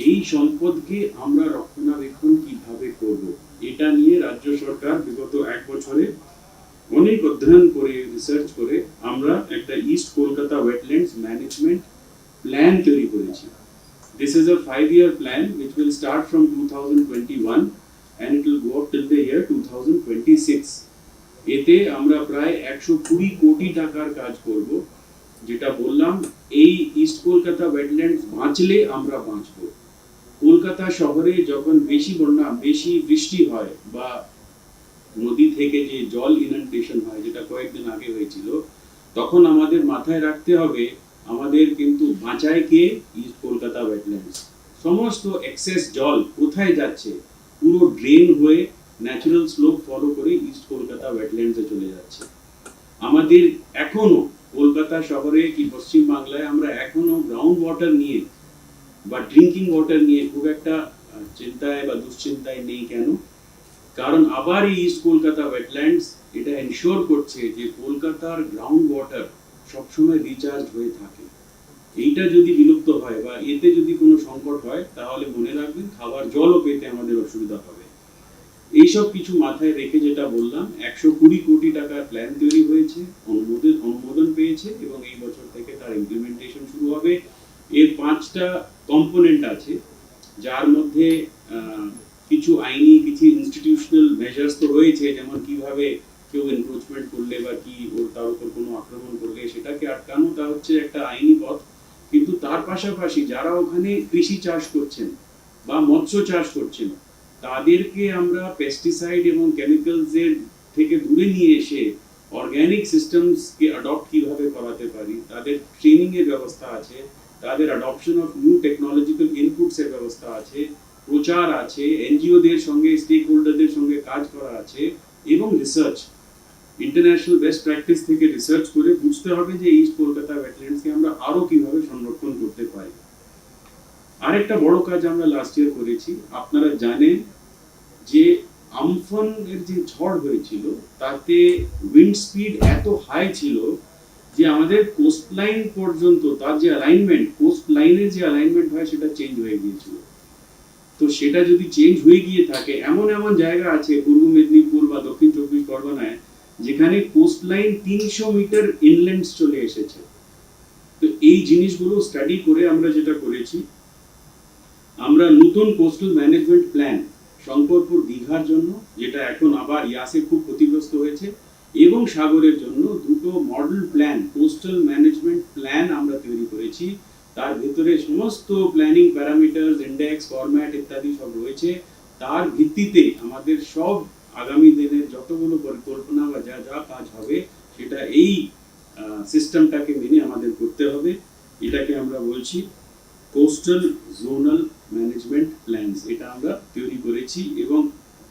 এই সম্পদকে আমরা রক্ষণাবেক্ষণ কিভাবে করব, এটা নিয়ে রাজ্য সরকার বিগত 1 বছরে অনেক অধ্যয়ন করে, রিসার্চ করে আমরা একটা east Kolkata wetlands management plan তৈরি করেছি। This is a 5-year plan which will start from 2021 and it will go up till the year 2026. এতে আমরা প্রায় 120 কোটি টাকার কাজ করব, যেটা বললাম এই ইস্ট কলকাতা ওয়েটল্যান্ডস বাঁচলে আমরা বাঁচবো। কলকাতা শহরে যখন বেশি বন্যা, বেশি বৃষ্টি হয় বা নদী থেকে যে জল ইনান্টেশন হয়, যেটা কয়েকদিন আগে হয়েছিল, তখন আমাদের মাথায় রাখতে হবে আমাদের কিন্তু বাঁচায় কে? East Kolkata wetlands. সমস্ত এক্সেস জল কোথায় যাচ্ছে? পুরো ড্রেন হয়ে ন্যাচারাল স্লোপ ফলো করে ইস্ট কলকাতা ওয়েটল্যান্ডসে চলে যাচ্ছে। আমাদের এখনো কলকাতা শহরে কি পশ্চিম বাংলায় আমরা এখনো গ্রাউন্ড ওয়াটার নিয়ে বা ড্রিঙ্কিং ওয়াটার নিয়ে খুব একটা চিন্তায় বা দুশ্চিন্তায় নেই। কেন? কারণ আবার এই ইস্ট কলকাতা ওয়েটল্যান্ডস এটা এনশিওর করছে যে কলকাতার গ্রাউন্ড ওয়াটার সবসময় রিচার্জ হয়ে থাকে। এইটা যদি বিলুপ্ত হয় বা এতে যদি কোনো সংকট হয়, তাহলে মনে রাখবেন খাবার জলও পেতে আমাদের অসুবিধা হবে। এইসব কিছু মাথায় রেখে যেটা বললাম, 120 কোটি টাকার প্ল্যান তৈরি হয়েছে, অনুমোদন পেয়েছে, এবং এই বছর থেকে তার ইমপ্লিমেন্টেশন শুরু হবে। এর 5টা কম্পোনেন্ট আছে, যার মধ্যে কিছু আইনি, কিছু ইনস্টিটিউশনাল মেজার্স তো রয়েছে, যেমন কিভাবে কেউ এনক্রোচমেন্ট করলে বা কি তার উপর কোনো আক্রমণ করলে সেটাকে আটকানো, তা হচ্ছে একটা আইনি পথ। কিন্তু তার পাশাপাশি যারা ওখানে কৃষি চাষ করছেন বা মৎস্য চাষ করছেন, তাদেরকে আমরা পেস্টিসাইড এবং কেমিক্যালসের থেকে দূরে নিয়ে এসে অর্গানিক সিস্টেমসকে অ্যাডপ্ট কিভাবে করাতে পারি, তাদের ট্রেনিং এর ব্যবস্থা আছে, তাদের adoption of new technological inputs এর ব্যবস্থা আছে, প্রচার আছে, এনজিওদের সঙ্গে, স্টেক হোল্ডারদের সঙ্গে কাজ করা আছে, এবং রিসার্চ, ইন্টারন্যাশনাল বেস্ট প্র্যাকটিস থেকে রিসার্চ করে বুঝতে হবে যে ইস্ট কলকাতা ওয়েটল্যান্ডসকে আমরা আরো কিভাবে সংরক্ষণ করতে পারি। আরেকটা বড় কাজ আমরা লাস্ট ইয়ার করেছি, আপনারা জানেন যে আমফান এর যে ঝড় হয়েছিল তাতে উইন্ড স্পিড এত হাই ছিল যে আমাদের কোস্ট লাইন পর্যন্ত তার যে অ্যালাইনমেন্ট, কোস্ট লাইনের যে অ্যালাইনমেন্ট হয় সেটা চেঞ্জ হয়ে গিয়েছিল। তো সেটা যদি চেঞ্জ হয়ে গিয়ে থাকে, এমন এমন জায়গা আছে পূর্ব মেদিনীপুর বা দক্ষিণ চব্বিশ পরগনায় যেখানে কোস্ট লাইন 300 মিটার ইনল্যান্ড চলে এসেছে। তো এই জিনিসগুলো স্টাডি করে আমরা যেটা করেছি, আমরা নতুন কোস্টাল ম্যানেজমেন্ট প্ল্যান শঙ্করপুর দীঘার জন্য, যেটা এখন আবার ইয়াসে খুব ক্ষতিগ্রস্ত হয়েছে, এবং সাগরের জন্য দুটো model plan, coastal management plan আমরা তৈরি করেছি। তার ভেতরে সমস্ত প্ল্যানিং প্যারামিটারস, ইন্ডেক্স, ফরম্যাট ইত্যাদি সব রয়েছে। তার ভিত্তিতে আমাদের সব আগামী দিনের যতগুলো পরিকল্পনা বা যা যা কাজ হবে সেটা এই সিস্টেমটাকে মেনে আমাদের করতে হবে। এটাকে আমরা বলছি কোস্টাল জোনাল ম্যানেজমেন্ট প্ল্যানস। এটা আমরা তৈরি করেছি এবং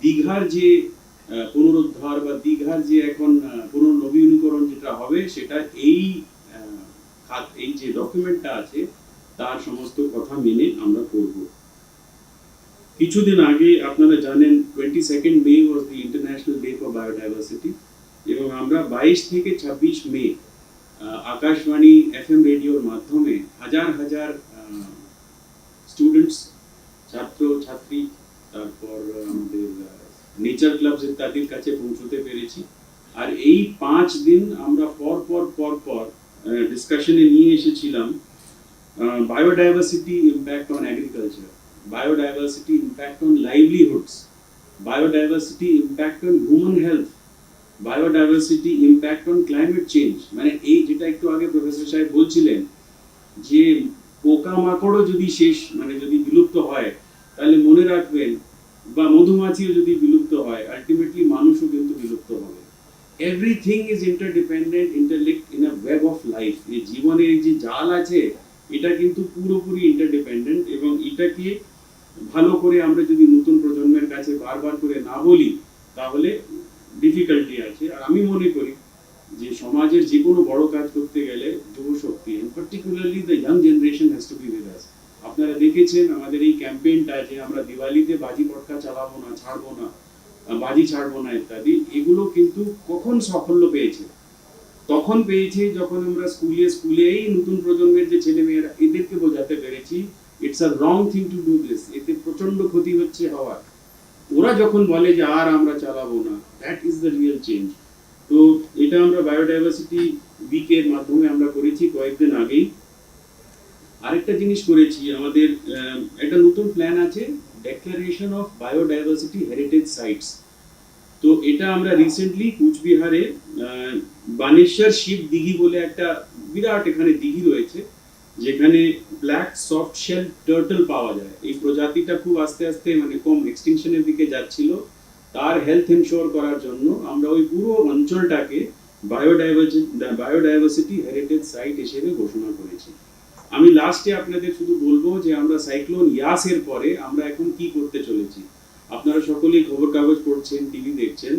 দীঘার যে পুনরুদ্ধার বা দীঘার যে এখন পুনর্নবীনীকরণ যেটা হবে সেটা এই এই যে ডকুমেন্টটা আছে তার সমস্ত কথা মেনে আমরা করব। কিছুদিন আগে আপনারা জানেন 22 May was the international day for biodiversity, এবং আমরা 22 থেকে 26 মে আকাশবাণী FM রেডিওর মাধ্যমে হাজার হাজার স্টুডেন্টস, ছাত্র ছাত্রী, তারপর আমাদের নেচার ক্লাবস ইত্যাদির কাছে পৌঁছতে পেরেছি। আর এই 5 দিন আমরা পর পর ডিসকাশনে নিয়ে এসেছিলাম biodiversity impact on agriculture, biodiversity impact on livelihoods, biodiversity impact on human health, biodiversity impact on climate change। মানে এই যেটা একটু আগে প্রফেসর সাহেব বলছিলেন যে পোকামাকড়ও যদি শেষ মানে যদি বিলুপ্ত হয় তাহলে মনে রাখবেন, বা মধুমাছিও যদি বিলুপ্ত হয়, আলটিমেটলি মানুষও কিন্তু বিলুপ্ত হবে। Everything is interdependent, interlinked in a web of life. এই জীবনের যে জাল আছে এটা কিন্তু পুরোপুরি ইন্টারডিপেন্ডেন্ট, এবং এটাকে ভালো করে আমরা যদি নতুন প্রজন্মের কাছে বারবার করে না বলি তাহলে ডিফিকাল্টি আছে। আর আমি মনে করি যে সমাজের যে কোনো বড় কাজ করতে গেলে যুবশক্তি, and particularly the young generation has to be with us. আপনারা দেখেছেন আমাদের এই ক্যাম্পেইনটা যে আমরা দিওয়ালিতে বাজি পটকা চালাবো না, ছাড়বো না, বাজি ছাড়বো না ইত্যাদি, এগুলো কিন্তু কখন সাফল্য পেয়েছে? তখন পেয়েছে যখন আমরা স্কুলে এই নতুন প্রজন্মের যে ছেলে মেয়েরা এদেরকে বোঝাতে পেরেছি it's a wrong thing to do this, এতে প্রচন্ড ক্ষতি হচ্ছে হওয়ার। ওরা যখন বলে যে আর আমরা চালাবো না, that is the real change. তো এটা আমরা বায়োডাইভার্সিটি উইকের মাধ্যমে আমরা করেছি কয়েকদিন আগেই। আরেকটা জিনিস করেছি, আমাদের একটা নতুন প্ল্যান আছে, declaration of biodiversity heritage sites. তো এটা আমরা রিসেন্টলি কুচবিহারে বানেশ্বর শিব দিঘি বলে একটা বিরাট এখানে দিঘি রয়েছে, যেখানে ব্ল্যাক সফট শেল টার্টল পাওয়া যায়। এই প্রজাতিটা খুব আস্তে আস্তে মানে কম এক্সটিংশনের দিকে যাচ্ছিল। তার হেলথ এনশোর করার জন্য আমরা ওই পুরো অঞ্চলটাকে বায়োডাইভার্সিটি হেরিটেজ সাইট হিসেবে ঘোষণা করেছি। আমি লাস্টে আপনাদের শুধু বলবো যে আমরা সাইক্লোন ইয়াসের পরে আমরা এখন কি করতে চলেছি। আপনারা সকলেই খবর কাগজ পড়ছেন, টিভি দেখছেন,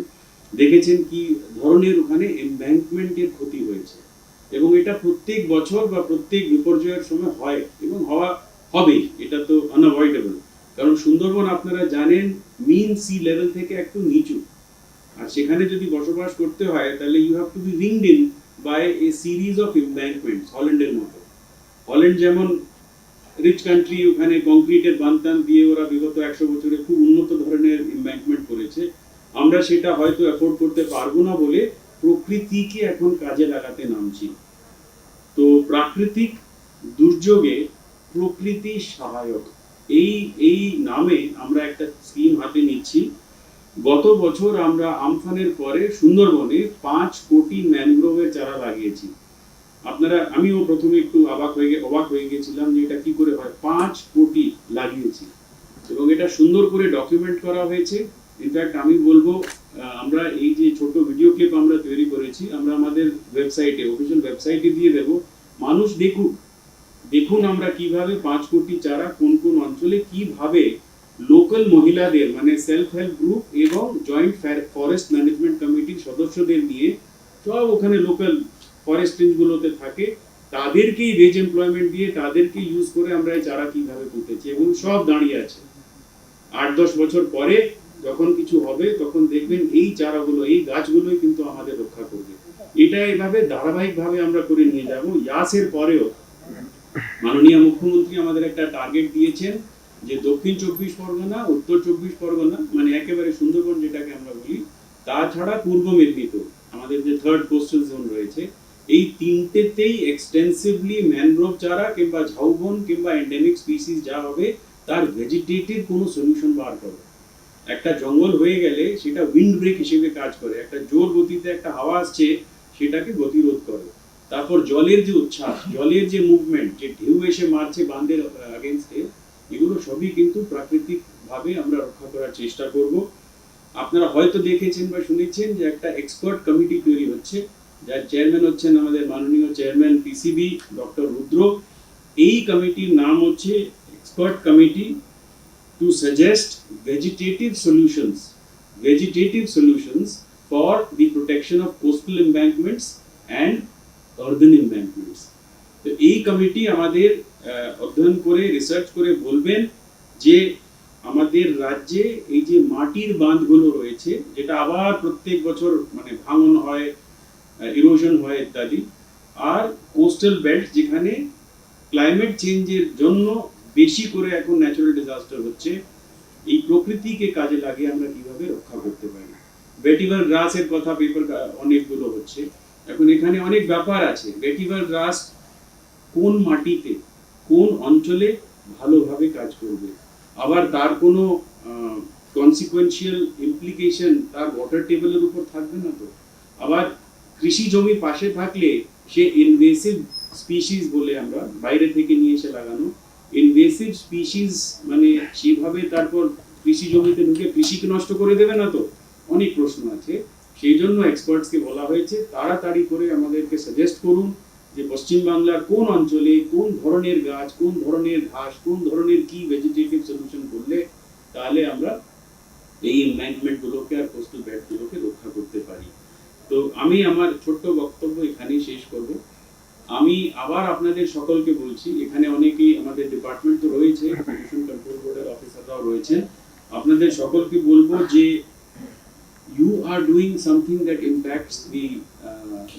দেখেছেন কি ধরনের ওখানে এমব্যাঙ্কমেন্টের ক্ষতি হয়েছে, এবং এটা প্রত্যেক বছর বা প্রত্যেক বিপর্যয়ের সময় হয় এবং হবেই, এটা তো আনঅ্যাভয়েডেবল। কারণ সুন্দরবন আপনারা জানেন মিন সি লেভেল থেকে একটু নিচু, আর সেখানে যদি বসবাস করতে হয় তাহলে you have to be ringed in by a series of embankments. হল্যান্ডের মতো, হল্যান্ড যেমন রিচ কান্ট্রি, ওখানে কংক্রিটের বানতাম দিয়ে ওরা বিগত 100 বছরে খুব উন্নত ধরনের এমব্যাঙ্কমেন্ট করেছে। আমরা সেটা হয়তো অ্যাফোর্ড করতে পারবো না বলে প্রকৃতিকে এখন কাজে লাগাতে নামছি। তো প্রাকৃতিক দুর্যোগে প্রকৃতি সহায়ক, এই নামে আমরা একটা স্কিম হাতে নিচ্ছি। গত বছর আমরা আমফানের পরে সুন্দরবনে 5 কোটি ম্যানগ্রোভের চারা লাগিয়েছি। আপনারা, আমিও প্রথমে একটু অবাক হয়ে গেছিলাম যে এটা কি করে হয়, 5 কোটি লাগিয়েছি, এবং এটা সুন্দর করে ডকুমেন্ট করা হয়েছে। ইনফ্যাক্ট আমি বলবো আমরা এই যে ছোট ভিডিও ক্লিপ আমরা তৈরি করেছি, আমরা আমাদের ওয়েবসাইটে, অফিসিয়াল ওয়েবসাইটে দিয়ে দেব। মানুষ দেখুন আমরা কিভাবে 5 কোটি চারা কোন কোন অঞ্চলে কিভাবে লোকাল মহিলাদের মানে সেলফ হেল্প গ্রুপ এবং জয়েন্ট ফরেস্ট ম্যানেজমেন্ট কমিটির সদস্যদের নিয়ে সব ওখানে লোকাল ফরেস্ট রেঞ্জগুলোতে থাকে, তাদেরকেই ওয়েজ এমপ্লয়মেন্ট দিয়ে তাদেরকে ইউজ করে আমরা এই চারা কিভাবে পুঁতেছি, এবং সব দাঁড়িয়ে আছে। 8-10 বছর পরে যখন কিছু হবে তখন দেখবেন এই চারাগুলো, এই গাছগুলোই কিন্তু আমাদের রক্ষা করবে। এটা এভাবে ধারাবাহিকভাবে আমরা করে নিয়ে যাব। ইয়াসের পরেও মাননীয় মুখ্যমন্ত্রী আমাদের একটা টার্গেট দিয়েছেন যে দক্ষিণ 24 পরগনা, উত্তর 24 পরগনা, মানে একেবারে সুন্দরবন যেটাকে আমরা বলি, তাছাড়া পূর্ব মেদিনীপুর, আমাদের যে থার্ড কোস্টাল জোন রয়েছে, এই তিনটেতেই এক্সটেন্সিভলি ম্যানগ্রোভ চারা কিংবা ঝাউবন কিংবা এন্ডেমিক স্পিসিস যা হবে তার ভেজিটেটিভ কোনো সলিউশন বার করো। একটা জঙ্গল হয়ে গেলে সেটা উইন্ড ব্রেক হিসেবে কাজ করে, একটা জোর গতিতে একটা হাওয়া আসছে সেটাকে গতিরোধ করে। তারপর জলের যে উচ্ছ্বাস, জলের যে মুভমেন্ট, যে ঢেউ এসে মারছে বাঁধের আগেনস্টে, এগুলো সবই কিন্তু প্রাকৃতিক ভাবে আমরা রক্ষা করার চেষ্টা করব। আপনারা হয়তো দেখেছেন বা শুনেছেন যে একটা এক্সপার্ট কমিটি তৈরি হচ্ছে, যার চেয়ারম্যান হচ্ছেন আমাদের মাননীয় চেয়ারম্যান পিসিবি ডক্টর রুদ্র। এই কমিটির নাম হচ্ছে expert committee to suggest vegetative solutions for the protection of coastal embankments and earthen embankments. তো এই কমিটি আমাদের অধ্যয়ন করে রিসার্চ করে বলবেন যে আমাদের রাজ্যে এই যে মাটির বাঁধগুলো রয়েছে, যেটা আবার প্রত্যেক বছর মানে ভাঙন হয়, ইরোশন হয় ইত্যাদি, আর কোস্টাল বেল্ট যেখানে ক্লাইমেট চেঞ্জের জন্য বেশি করে এখন ন্যাচারাল ডিজাস্টার হচ্ছে, এই প্রকৃতিকে কাজে লাগিয়ে আমরা কিভাবে রক্ষা করতে পারি। ভেটিভার গ্রাসের কথা পেপার অনেকগুলো হচ্ছে, এখন এখানে অনেক ব্যাপার আছে। ভেটিভার গ্রাস কোন মাটিতে কোন অঞ্চলে ভালোভাবে কাজ করবে, আবার তার কোনো কনসিকুয়েন্সিয়াল ইমপ্লিকেশন তার ওয়াটার টেবিলের উপর থাকবে না তো। আবার কৃষি জমি পাশে থাকলে সে ইনভেসিভ স্পিসিস বলে আমরা বাইরে থেকে নিয়ে এসে লাগানো ইনভেসিভ স্পিসিস, মানে সেভাবে তারপর কৃষি জমিতে ঢুকে কৃষিকে নষ্ট করে দেবে না তো। অনেক প্রশ্ন আছে, সেই জন্য এক্সপার্টসকে বলা হয়েছে তাড়াতাড়ি করে আমাদেরকে সাজেস্ট করুন যে পশ্চিমবাংলার কোন অঞ্চলে কোন ধরনের গাছ, কোন ধরনের ঘাস, কোন ধরনের কি ভেজিটেটিভ সলিউশন করলে তাহলে আমরা এই এমব্যাঙ্কমেন্টগুলোকে আর কোস্টাল বেল্টগুলোকে রক্ষা করতে পারি। তো আমি আমার ছোট্ট বক্তব্য এখানেই শেষ করব। আমি আবার আপনাদের সকলকে বলছি, এখানে অনেকেই আমাদের ডিপার্টমেন্ট তো রয়েছে, পলিউশন কন্ট্রোল বোর্ডের অফিসাররাও রয়েছেন, আপনাদের সকলকে বলবো যে you are doing something that impacts the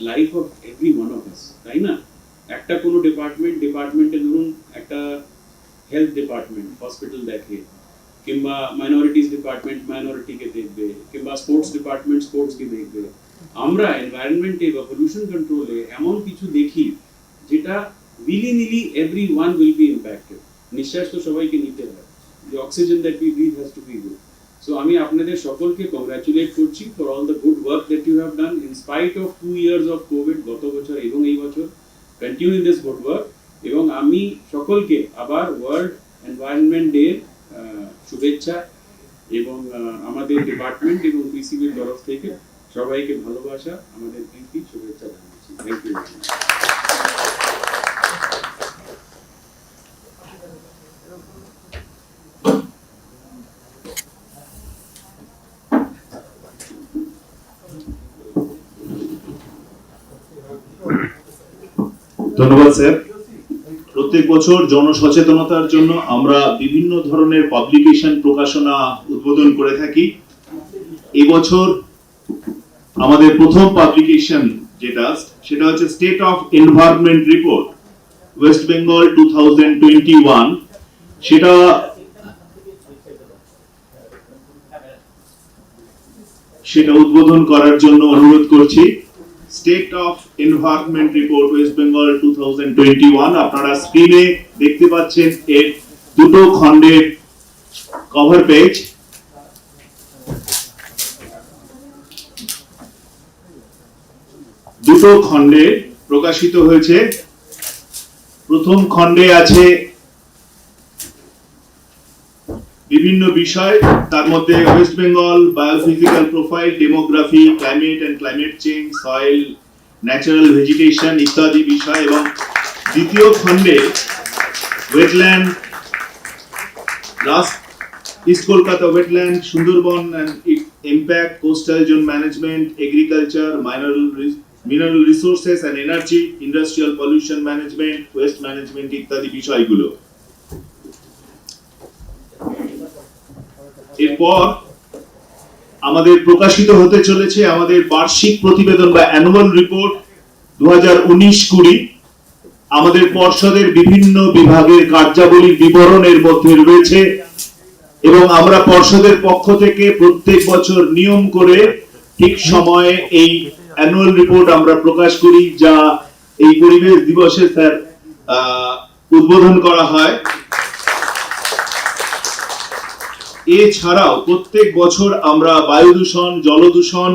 life of every one of us, তাই না? একটা কোনো ডিপার্টমেন্টে ধরুন একটা হেলথ ডিপার্টমেন্ট হসপিটাল দেখে, কিংবা মাইনরিটিস ডিপার্টমেন্ট মাইনরিটিকে দেখবে, কিংবা স্পোর্টস ডিপার্টমেন্ট স্পোর্টসকে দেখবে। আমরা এনভায়রনমেন্টে বা পলিউশন কন্ট্রোলে এমন কিছু দেখি যেটা উইলি-নিলি এভরিওয়ান উইল বি ইম্প্যাক্টেড। নিঃশ্বাস তো সবাইকে নিতে হয়, the oxygen that we breathe has to be good. So আমি আপনাদের সকলকে কংগ্রাচুলেট করছি for all the good work that you have done in spite of 2 years of COVID, গত বছর এবং এই বছর। Continue this good work, এবং আমি সকলকে আবার ওয়ার্ল্ড এনভায়রনমেন্ট ডে শুভেচ্ছা, এবং আমাদের ডিপার্টমেন্ট এবং পিসিবির তরফ থেকে সবাইকে ভালোবাসা, আমাদের প্রীতি, শুভেচ্ছা জানাচ্ছি। Thank you. ধন্যবাদ স্যার। প্রত্যেক বছর জনসচেতনতার জন্য আমরা বিভিন্ন ধরনের পাবলিকেশন প্রকাশনা উদ্বোধন করে থাকি। এবছর আমাদের প্রথম পাবলিকেশন সেটা হচ্ছে state of environment report West Bengal 2021। সেটা উদ্বোধন করার জন্য অনুরোধ করছি। State of environment report West Bengal 2021 আপনারা স্ক্রিনে দেখতে পাচ্ছেন এর দুটো খণ্ডের কভার পেজ। দুটো খণ্ডে প্রকাশিত হয়েছে। প্রথম খণ্ডে আছে বিভিন্ন বিষয়, তার মধ্যে West Bengal biophysical profile, demography, climate and climate change, soil, natural vegetation ইত্যাদি বিষয়, এবং দ্বিতীয় খণ্ডে wetland, East Kolkata wetland, Sundarban and impact, coastal zone management, agriculture, mineral resources and energy, industrial pollution management, waste management ইত্যাদি বিষয়গুলো। এরপর আমাদের প্রকাশিত হতে চলেছে আমাদের বার্ষিক প্রতিবেদন বা অ্যানুয়াল রিপোর্ট 2019-20 আমাদের পর্ষদের বিভিন্ন বিভাগের কার্যাবলীর বিবরণের মধ্যে রয়েছে এবং আমরা পর্ষদের পক্ষ থেকে প্রত্যেক বছর নিয়ম করে ঠিক সময়ে এই অ্যানুয়াল রিপোর্ট আমরা প্রকাশ করি, যা এই পরিবেশ দিবসে স্যার উদ্বোধন করা হয়। এছাড়াও প্রত্যেক বছর আমরা বায়ু দূষণ, জল দূষণ,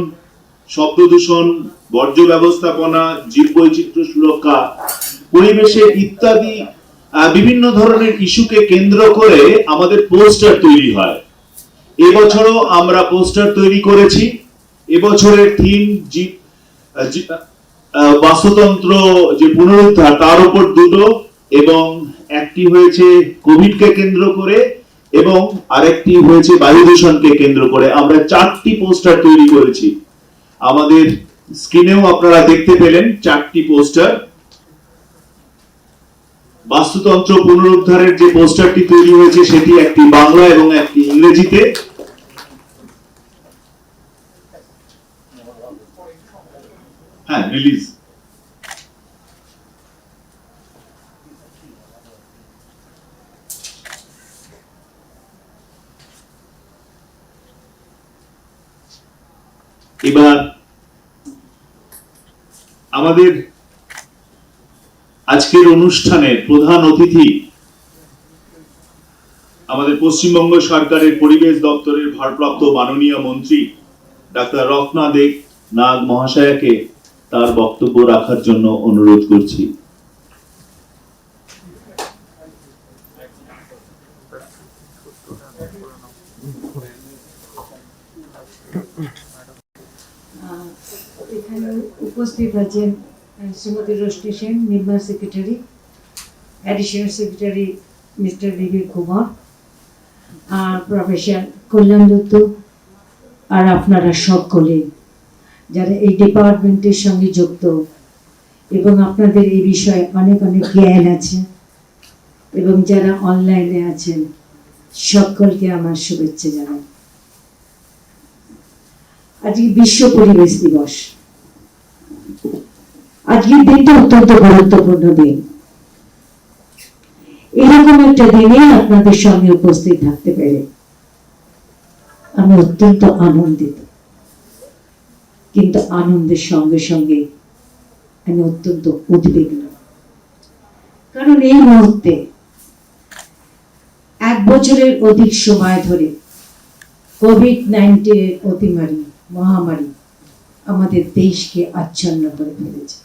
শব্দ দূষণ, বর্জ্য ব্যবস্থাপনা, জীববৈচিত্র্য সুরক্ষা, পরিবেশের ইত্যাদি বিভিন্ন ধরনের ইস্যুকে কেন্দ্র করে আমাদের পোস্টার তৈরি হয়। এবছরও আমরা পোস্টার তৈরি করেছি। এবছরের থিম বাস্তুতন্ত্র যে পুনরুদ্ধার, তার উপর দুটো, এবং একটি হয়েছে কোভিডকে কেন্দ্র করে এবং আরেকটি হয়েছে বায়ু দূষণকে কেন্দ্র করে। আমরা 4টি পোস্টার তৈরি করেছি। আমাদের স্ক্রিনেও আপনারা দেখতে পেলেন 4টি পোস্টার। বাস্তুতন্ত্র পুনরুদ্ধারের যে পোস্টারটি তৈরি হয়েছে সেটি একটি বাংলা এবং একটি ইংরেজিতে। হ্যাঁ, রিলিজ। এবার আমাদের আজকের অনুষ্ঠানের প্রধান অতিথি আমাদের পশ্চিমবঙ্গ সরকারের পরিবেশ দপ্তরের ভারপ্রাপ্ত মাননীয় মন্ত্রী ডাক্তার রত্না দে নাগ মহাশয়াকে তার বক্তব্য রাখার জন্য অনুরোধ করছি। এখানে উপস্থিত আছেন শ্রীমতী রোশনি সেন, নির্মা secretary, additional secretary mister Bibek Kumar, আর প্রফেসর কল্যাণ দত্ত, আর আপনারা সকলে যারা এই ডিপার্টমেন্টের সঙ্গে যুক্ত এবং আপনাদের এই বিষয়ে অনেক অনেক জ্ঞান আছে এবং যারা অনলাইনে আছেন, সকলকে আমার শুভেচ্ছা জানাই। আজকে বিশ্ব পরিবেশ দিবস। আজকের দিনটা অত্যন্ত গুরুত্বপূর্ণ দিন। এরকম একটা দিনে আপনাদের সঙ্গে উপস্থিত থাকতে পেরে আমি অত্যন্ত আনন্দিত, কিন্তু আনন্দের সঙ্গে সঙ্গে আমি অত্যন্ত উদ্বিগ্ন। কারণ এই মুহূর্তে 1 বছরের অধিক সময় ধরে কোভিড-19 অতিমারী মহামারী আমাদের দেশকে আচ্ছন্ন করে ফেলেছে।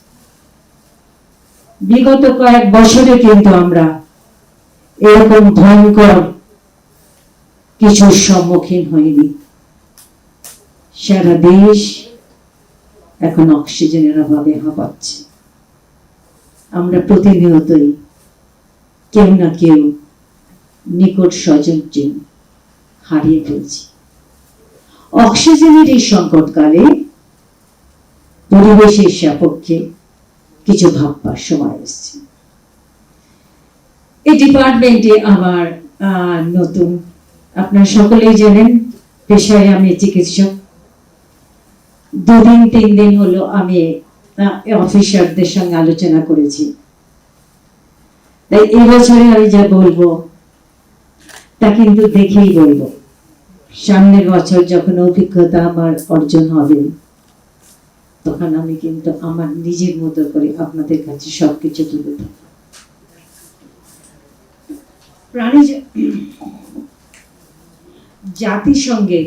বিগত কয়েক বছরে কিন্তু আমরা এরকম ভয়ঙ্কর কিছুর সম্মুখীন হইনি। সারা দেশ এখন অক্সিজেনের অভাবে হাঁপাচ্ছে। আমরা প্রতিনিয়তই কেউ না কেউ নিকট স্বজনজন হারিয়ে ফেলছি। অক্সিজেনের এই সংকটকালে পরিবেশের সপক্ষে কিছু ভাববার সময় এসেছে। এই ডিপার্টমেন্টে আমার নতুন, আপনারা সকলেই জানেন পেশায় আমি চিকিৎসক। 2-3 দিন হলো আমি অফিসারদের সঙ্গে আলোচনা করেছি। তাই এবছরে আমি যা বলবো তা কিন্তু দেখেই বলবো। সামনের বছর যখন অভিজ্ঞতা আমার অর্জন হবে, তখন আমি কিন্তু আমার নিজের মতো করে আপনাদের কাছে সবকিছু তুলে দেব। জাতিসংঘের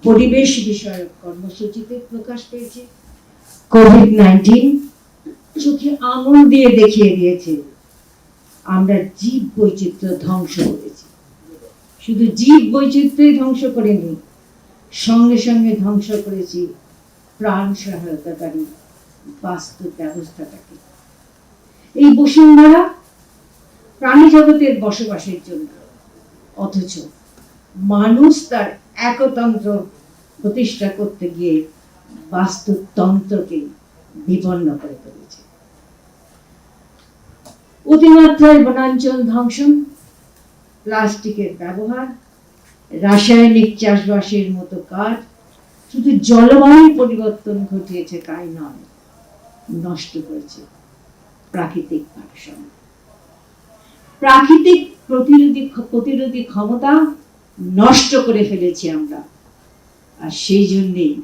পরিবেশ বিষয়ক কর্মসূচিতে প্রকাশ পেয়েছে কোভিড-19 চোখে আঙুল দিয়ে দেখিয়ে দিয়েছে আমরা জীব বৈচিত্র্য ধ্বংস করেছি। শুধু জীব বৈচিত্র্যই ধ্বংস করেনি, সঙ্গে সঙ্গে ধ্বংস করেছি প্রাণ সহায়তাকারী বাস্তব ব্যবস্থাটাকে। এই বসুন্ধরা প্রাণী জগতের বসবাসের জন্য, অথচ মানুষ তার একতন্ত্র প্রতিষ্ঠা করতে গিয়ে বাস্তুতন্ত্রকে বিপন্ন করে ফেলেছে। অতিমাত্রায় বনাঞ্চল ধ্বংসন, প্লাস্টিকের ব্যবহার, রাসায়নিক চাষবাসের মতো কাজ শুধু জলবায়ুর পরিবর্তন ঘটিয়েছে তাই নয়, নষ্ট করেছে প্রাকৃতিক ভারসাম্য। প্রাকৃতিক প্রতিরোধী ক্ষমতা নষ্ট করে ফেলেছি আমরা। আর সেই জন্যেই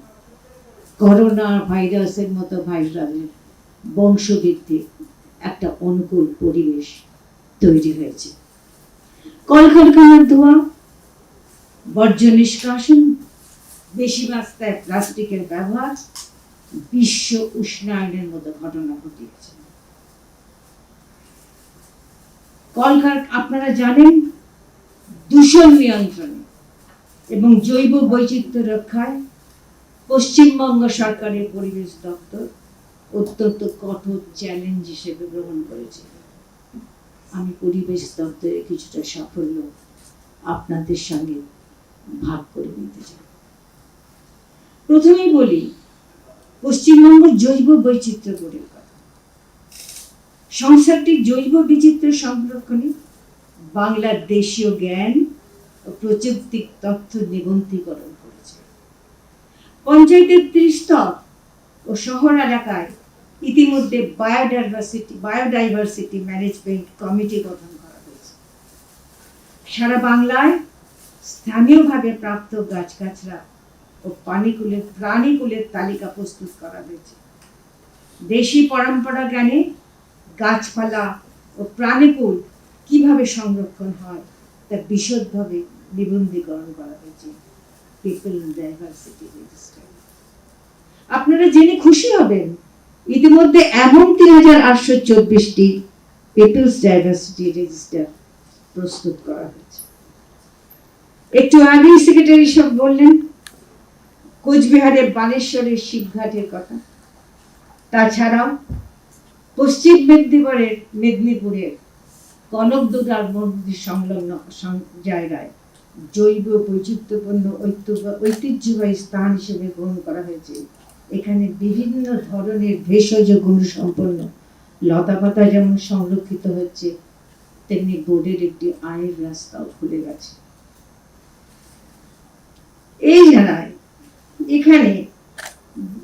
করোনা ভাইরাসের মতো ভাইরাসের বংশবৃদ্ধির একটা অনুকূল পরিবেশ তৈরি হয়েছে। কলকারখানার ধোঁয়া, বর্জ্য নিষ্কাশন, বেশি মাত্রায় প্লাস্টিকের ব্যবহার বিশ্ব উষ্ণায়নের মতো ঘটনা ঘটিয়েছে। আপনারা জানেন, দূষণ নিয়ন্ত্রণে এবং জৈব বৈচিত্র্য রক্ষায় পশ্চিমবঙ্গ সরকারের পরিবেশ দপ্তর অত্যন্ত কঠোর চ্যালেঞ্জ হিসেবে গ্রহণ করেছে। আমি পরিবেশ দপ্তরের কিছুটা সাফল্য আপনাদের সঙ্গে ভাগ করে নিতে চাই। প্রথমেই বলি পশ্চিমবঙ্গ জৈব বৈচিত্র্য বোর্ডের কথা। সংস্থাটি জৈব বৈচিত্র্য সংরক্ষণে বাংলার দেশীয় জ্ঞান ও প্রযুক্তিক তথ্য নিবন্ধীকরণ করেছে। পঞ্চায়েতের ত্রিস্তর ও শহর এলাকায় ইতিমধ্যে বায়োডাইভার্সিটি ম্যানেজমেন্ট কমিটি গঠন করা হয়েছে। সারা বাংলায় স্থানীয়ভাবে প্রাপ্ত গাছগাছরা ও প্রাণীকুলের তালিকা প্রস্তুত করা হয়েছে। দেশি পরম্পরা জ্ঞানে গাছপালা ও প্রাণীকুল কিভাবে সংরক্ষণ হয় তা বিশদভাবে নিবন্ধীকরণ করা হয়েছে পিপল ডাইভার্সিটি রেজিস্টার। আপনারা জেনে খুশি হবেন, ইতিমধ্যে এমন ৩,৮২৪টি পিপলস ডাইভার্সিটি রেজিস্টার প্রস্তুত করা হয়েছে। একটু আগেই সেক্রেটারি সব বললেন কোচবিহারের বানেশ্বরের শিবঘাটের কথা। তাছাড়াও পশ্চিম মেদিনীপুরের কনকদুর্গার মন্দির সংলগ্ন জায়গায় জৈব বৈচিত্র্যপূর্ণ ঐতিহ্যবাহী স্থান হিসেবে গ্রহণ করা হয়েছে। এখানে বিভিন্ন ধরনের ভেষজ গুণসম্পন্ন লতাপাতা যেমন সংরক্ষিত হচ্ছে, তেমনি বোর্ডের একটি আয়ের রাস্তাও খুলে গেছে। এই জায়গায় এখানে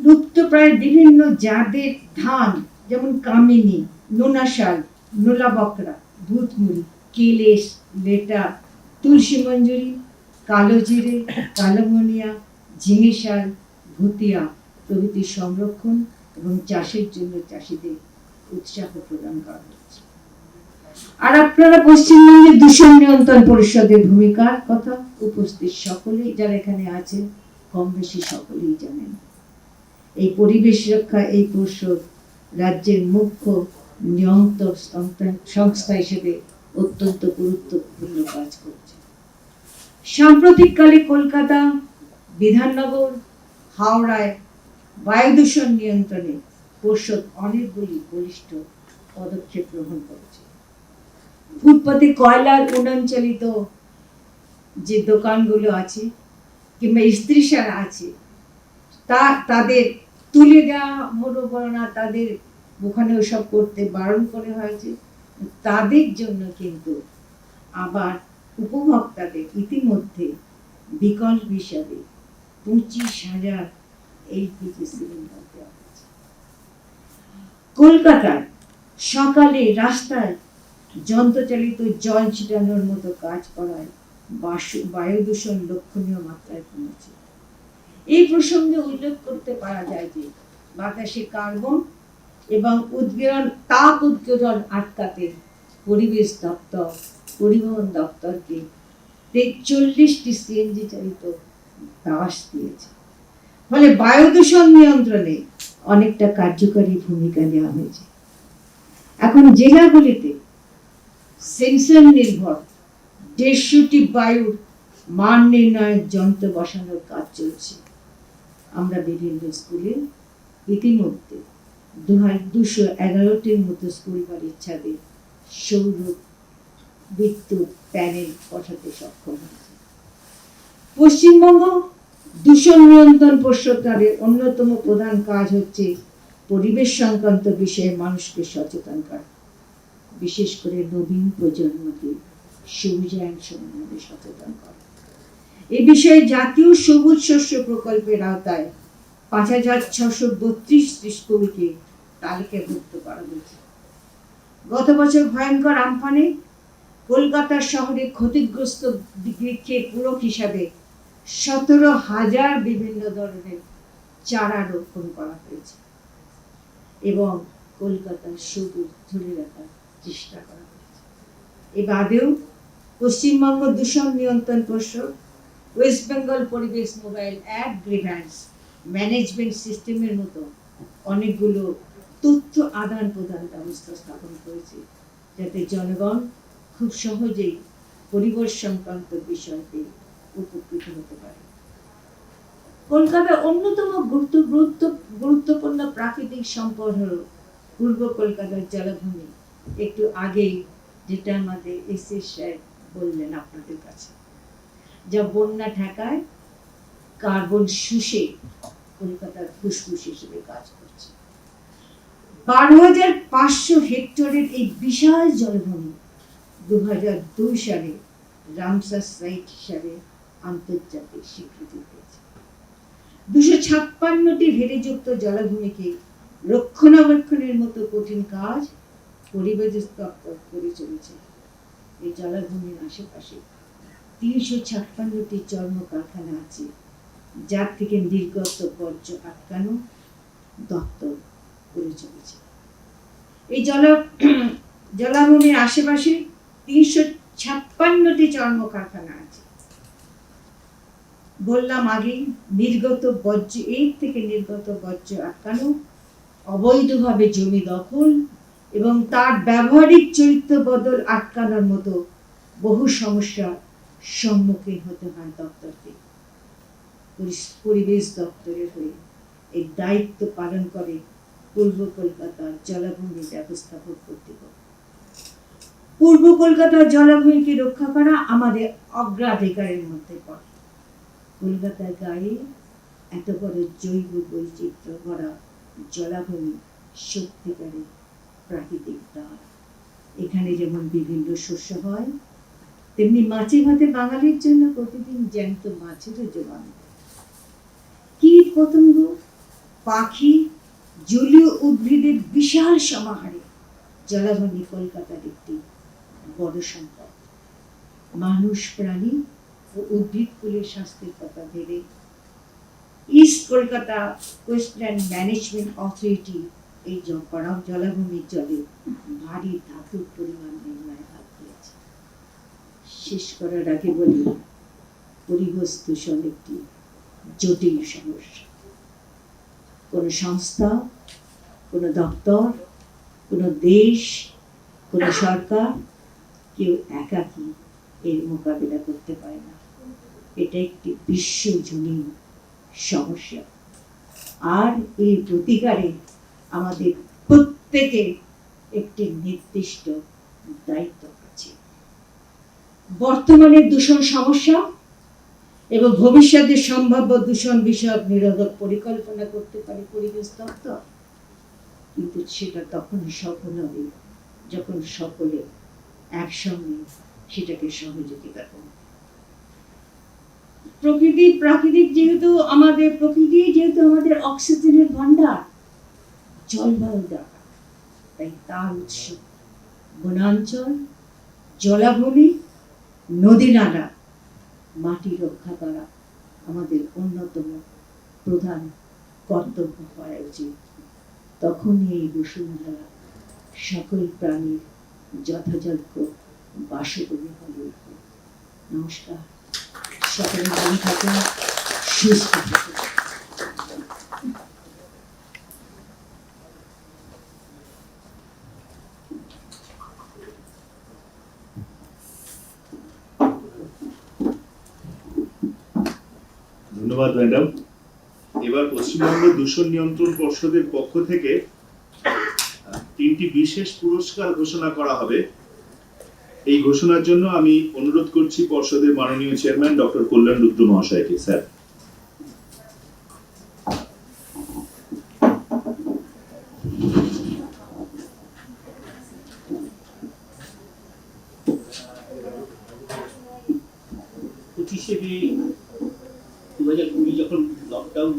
লুপ্তপ্রায় বিভিন্ন জাতের ধান যেমন কামিনী, নোনাশাল, নোলা বকরা, ভূতমুড়ি, কেলেশ, লেটা, তুলসী মঞ্জুরি, কালো জিরে, কালোমনিয়া, ঝিঙে শাল, ভুতিয়া প্রভৃতি সংরক্ষণ এবং চাষের জন্য চাষিদের উৎসাহ প্রদান করা হচ্ছে। আর আপনারা পশ্চিমবঙ্গের দূষণ নিয়ন্ত্রণ পরিষদের ভূমিকার কথা উপস্থিত সকলেই যারা এখানে আছেন কম বেশি সকলেই জানেন। এই পরিবেশ রক্ষা এই পরিষদ রাজ্যের মুখ্য নিয়ন্ত্রক সংস্থা হিসেবে অত্যন্ত গুরুত্বপূর্ণ কাজ করছে। সাম্প্রতিককালে কলকাতা, বিধাননগর, হাওড়ায় বায়ু দূষণ নিয়ন্ত্রণে পরিষদ অনেকগুলি বলিষ্ঠ পদক্ষেপ গ্রহণ করেছে। ফুটপাতে কয়লার উন্নয়নচালিত যে দোকানগুলো আছে কিংবা স্ত্রীসারা আছে তাদের তুলে দেওয়া হলো না, তাদের ওখানে ওসব করতে বারণ করে হয়েছে। তাদের জন্য কিন্তু আবার উপভোক্তাদের ইতিমধ্যে বিকল্প হিসাবে 25,000 এলপিজি সিলিন্ডার দেওয়া হয়েছে। কলকাতায় সকালে রাস্তায় যন্ত্রচালিত জল ছিটানোর মতো কাজ করায় বায়ু দূষণ লক্ষণীয় মাত্রায় কমেছে। এই প্রসঙ্গে উল্লেখ করতে পারা যায় যে বাতাসে কার্বন এবং তাপ উদ্গীরণ আটকাতে পরিবেশ দপ্তর, পরিবহন দপ্তরকে 43টি সিএনজি চালিত বাস দিয়েছে। ফলে বায়ু দূষণ নিয়ন্ত্রণে অনেকটা কার্যকরী ভূমিকা নেওয়া হয়েছে। এখন জেলাগুলিতে সেন্সর নির্ভর 150টি বায়ুর মান নির্ণয়ের যন্ত্র বসানোর কাজ চলছে। আমরা বিভিন্ন স্কুলে ইতিমধ্যে 211টির মতো স্কুল বাড়ির ছাদে সৌর বিদ্যুৎ প্যানেল বসাতে সক্ষম হয়েছে। পশ্চিমবঙ্গ দূষণ নিয়ন্ত্রণ পরিষদের অন্যতম প্রধান কাজ হচ্ছে পরিবেশ সংক্রান্ত বিষয়ে মানুষকে সচেতন করা, বিশেষ করে নবীন প্রজন্মকে সবুজায়ন সম্বন্ধে সচেতন করা। এ বিষয়ে জাতীয় সবুজ শস্য প্রকল্পের আওতায় 5,632 স্কুলকে তালিকাভুক্ত করা হয়েছে। গত বছর ভয়ঙ্কর আমফানে কলকাতা শহরে ক্ষতিগ্রস্ত বৃক্ষে পূরক হিসাবে 17,000 বিভিন্ন ধরনের চারা রোপণ করা হয়েছে এবং কলকাতার সবুজ ধরে রাখার চেষ্টা করা হয়েছে। এ বাদেও পশ্চিমবঙ্গ দূষণ নিয়ন্ত্রণ পর্ষদ, ওয়েস্ট বেঙ্গল পরিবেশ মোবাইল অ্যাপ, গ্রিভ্যান্স ম্যানেজমেন্ট সিস্টেমের মতো অনেকগুলো তথ্য আদান প্রদান ব্যবস্থা স্থাপন করেছে, যাতে জনগণ খুব সহজেই পরিবেশ সংক্রান্ত বিষয়তে উপকৃত হতে পারে। কলকাতার অন্যতম গুরুত্বপূর্ণ প্রাকৃতিক সম্পদ হল পূর্ব কলকাতার জলাভূমি। একটু আগেই যেটা আমাদের এসএস সাহেব বললেন আপনাদের কাছে, যা বন্যা ঠেকায়, কার্বন শুষে কলকাতার ফুসফুস হিসেবে কাজ করছে। 12,500 হেক্টরের এই বিশাল জলাভূমি 2002 সালে রামসার সাইট হিসাবে আন্তর্জাতিক স্বীকৃতি পেয়েছে। 256টি ভেড়িযুক্ত জলাভূমিকে রক্ষণাবেক্ষণের মতো কঠিন কাজ পরিবেশ দপ্তর করে চলেছে। এই জলাভূমির আশেপাশে 356টি চর্ম কারখানা আছে, যার থেকে নির্গত বর্জ্য আটকানো দপ্তর করে চলেছে। এই জলাভূমির আশেপাশে 356টি চর্ম কারখানা আছে। বললাম আগে, নির্গত বর্জ্য, এর থেকে নির্গত বর্জ্য আটকানো, অবৈধভাবে জমি দখল এবং তার ব্যবহারিক চরিত্র বদল আটকানোর মতো বহু সমস্যার সম্মুখীন হতে হয় দপ্তরকে। পরিবেশ দপ্তরের হয়ে এই দায়িত্ব পালন করে পূর্ব কলকাতার জলাভূমি ব্যবস্থাপক কর্তৃপক্ষ। পূর্ব কলকাতার জলাভূমিকে রক্ষা করা আমাদের অগ্রাধিকারের মধ্যে পড়ে। কলকাতার গায়ে এত বড় জৈব বৈচিত্র্য ভরা জলাভূমি সত্যিকারের প্রাকৃতিক দ্বার। এখানে যেমন বিভিন্ন শস্য হয়, তেমনি মাছে ভাতে বাঙালির জন্য প্রতিদিন জ্যান্ত মাছেরও জোগান। কীট পতঙ্গ, পাখি, জলীয় উদ্ভিদের বিশাল সমাহারে জলাভূমি কলকাতার একটি বড় সম্পদ। মানুষ, প্রাণী ও উদ্ভিদকুলের স্বাস্থ্যের কথা ভেবে ইস্ট কলকাতা কোস্টল্যান্ড ম্যানেজমেন্ট অথরিটি এই জলাভূমির জলে ভারী ধাতুর পরিমাণ নির্ণয় হাত দিয়েছে। শেষ করার আগে বলি, পরিবেশ দূষণ একটি জটিল সমস্যা। কোন সংস্থা, কোন দপ্তর, কোন দেশ, কোন সরকার কেউ একাকী এর মোকাবিলা করতে পারে না। এটা একটি বিশ্বজনীন সমস্যা, আর এই প্রতিকারে আমাদের প্রত্যেকের একটি নির্দিষ্ট দায়িত্ব আছে। বর্তমানে দূষণ সমস্যা এবং ভবিষ্যতে সম্ভাব্য দূষণ বিষয়ক নিরোধক পরিকল্পনা করতে পারে পরিবেশ দপ্তর, কিন্তু সেটা তখনই সফল হবে যখন সকলে একসঙ্গে সেটাকে সহযোগিতা করবে। প্রকৃতি যেহেতু আমাদের অক্সিজেনের ভান্ডার, জলবায়ু দরকার, তাই তার উৎস বনাঞ্চল, জলাভূমি, নদী নালা, মাটি রক্ষা করা আমাদের অন্যতম প্রধান কর্তব্য হওয়া উচিত। তখনই এই বসুন্ধরা সকল প্রাণীর যথাযোগ্য বাসভূমি হয়ে উঠবে। নমস্কার, সকলে ভালো থাকুন, সুস্থ থাকুন। ধন্যবাদ ম্যাডাম। এবার পশ্চিমবঙ্গ দূষণ নিয়ন্ত্রণ পর্ষদের পক্ষ থেকে 3টি বিশেষ পুরস্কার ঘোষণা করা হবে। এই ঘোষণার জন্য আমি অনুরোধ করছি পর্ষদের মাননীয় চেয়ারম্যান ডক্টর কল্যাণ রুদ্র মহাশয়কে। স্যার। 25শে মে 2020 যখন লকডাউন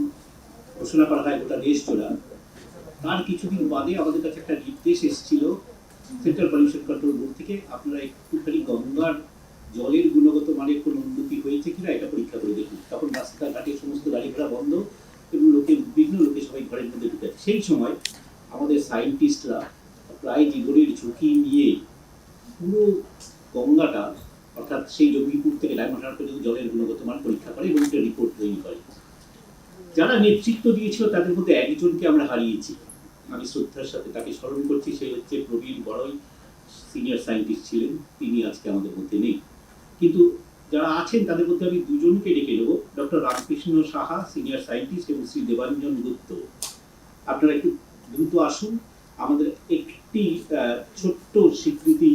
ঘোষণা করা হয় গোটা দেশ জোড়া, তার কিছুদিন বাদে আমাদের কাছে একটা নির্দেশ এসেছিল সেন্ট্রাল পলিউশন কন্ট্রোল বোর্ড থেকে, আপনারা একটুখানি গঙ্গার জলের গুণগত মানের কোনো উন্নতি হয়েছে কিনা এটা পরীক্ষা করে দেখুন। তখন রাস্তাঘাটে সমস্ত গাড়ি ঘোড়া বন্ধ এবং বিভিন্ন লোকে সবাই ঘরের মধ্যে ঢুকে আছে। সেই সময় আমাদের সায়েন্টিস্টরা প্রায় জীবনের ঝুঁকি নিয়ে পুরো গঙ্গাটা, অর্থাৎ সেই জঙ্গিপুর থেকে ডায়মন্ড পর্যন্ত জলের গুণগত মান পরীক্ষা করে এবং একটা রিপোর্ট তৈরি করে। যারা নেতৃত্ব দিয়েছিল তাদের মধ্যে একজনকে আমরা হারিয়েছি, আমি শ্রদ্ধার সাথে তাকে স্মরণ করছি। সে হচ্ছে প্রবীণ বড়ই, সিনিয়র সায়েন্টিস্ট ছিলেন, তিনি আজকে আমাদের মধ্যে নেই। কিন্তু যারা আছেন তাদের মধ্যে আমি দুজনকে ডেকে নেব, doctor Ramakrishna Saha senior scientist এবং শ্রী দেবাঞ্জন গুপ্ত। আপনারা একটু দ্রুত আসুন। আমাদের একটি ছোট্ট স্বীকৃতি,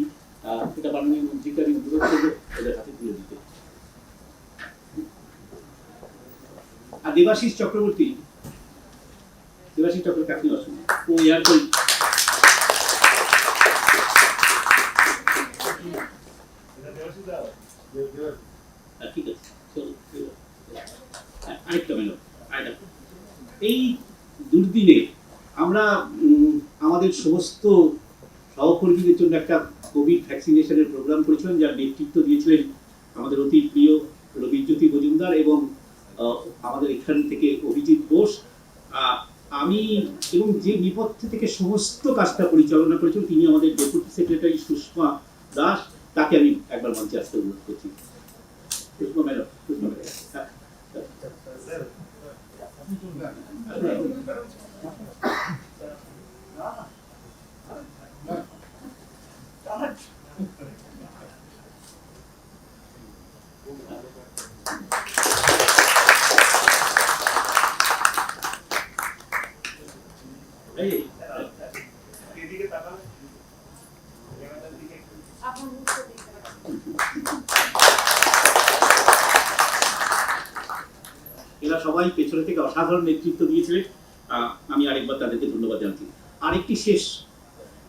এটা মাননীয় মন্ত্রীকে আমি অনুরোধ করবো ওদের হাতে তুলে দিতে। আর দেবাশিস চক্রবর্তী, আপনি আসুন। ও এয়ারপোর্ট ঠিক আছে, চলো আরেকটা ম্যাডাম। এই দুর্দিনে আমরা আমাদের সমস্ত সহকর্মীদের জন্য একটা কোভিড ভ্যাকসিনেশনের প্রোগ্রাম করেছিলাম, যার নেতৃত্ব দিয়েছিলেন আমাদের অতি প্রিয় রবীন্দ্রজ্যোতি মজুমদার এবং আমাদের এখান থেকে অভিজিৎ বোস। আমি এবং যে নেপথ্য থেকে সমস্ত কাজটা পরিচালনা করেছিল তিনি আমাদের ডেপুটি সেক্রেটারি সুষমা দাস, তাকে আমি একবার মঞ্চে আসতে অনুরোধ করছি। সুষমা ম্যাডাম, এরা সবাই পেছনে থেকে অসাধারণ নেতৃত্ব দিয়েছিলেন, আমি আরেকবার তাদেরকে ধন্যবাদ জানাচ্ছি। আরেকটি শেষ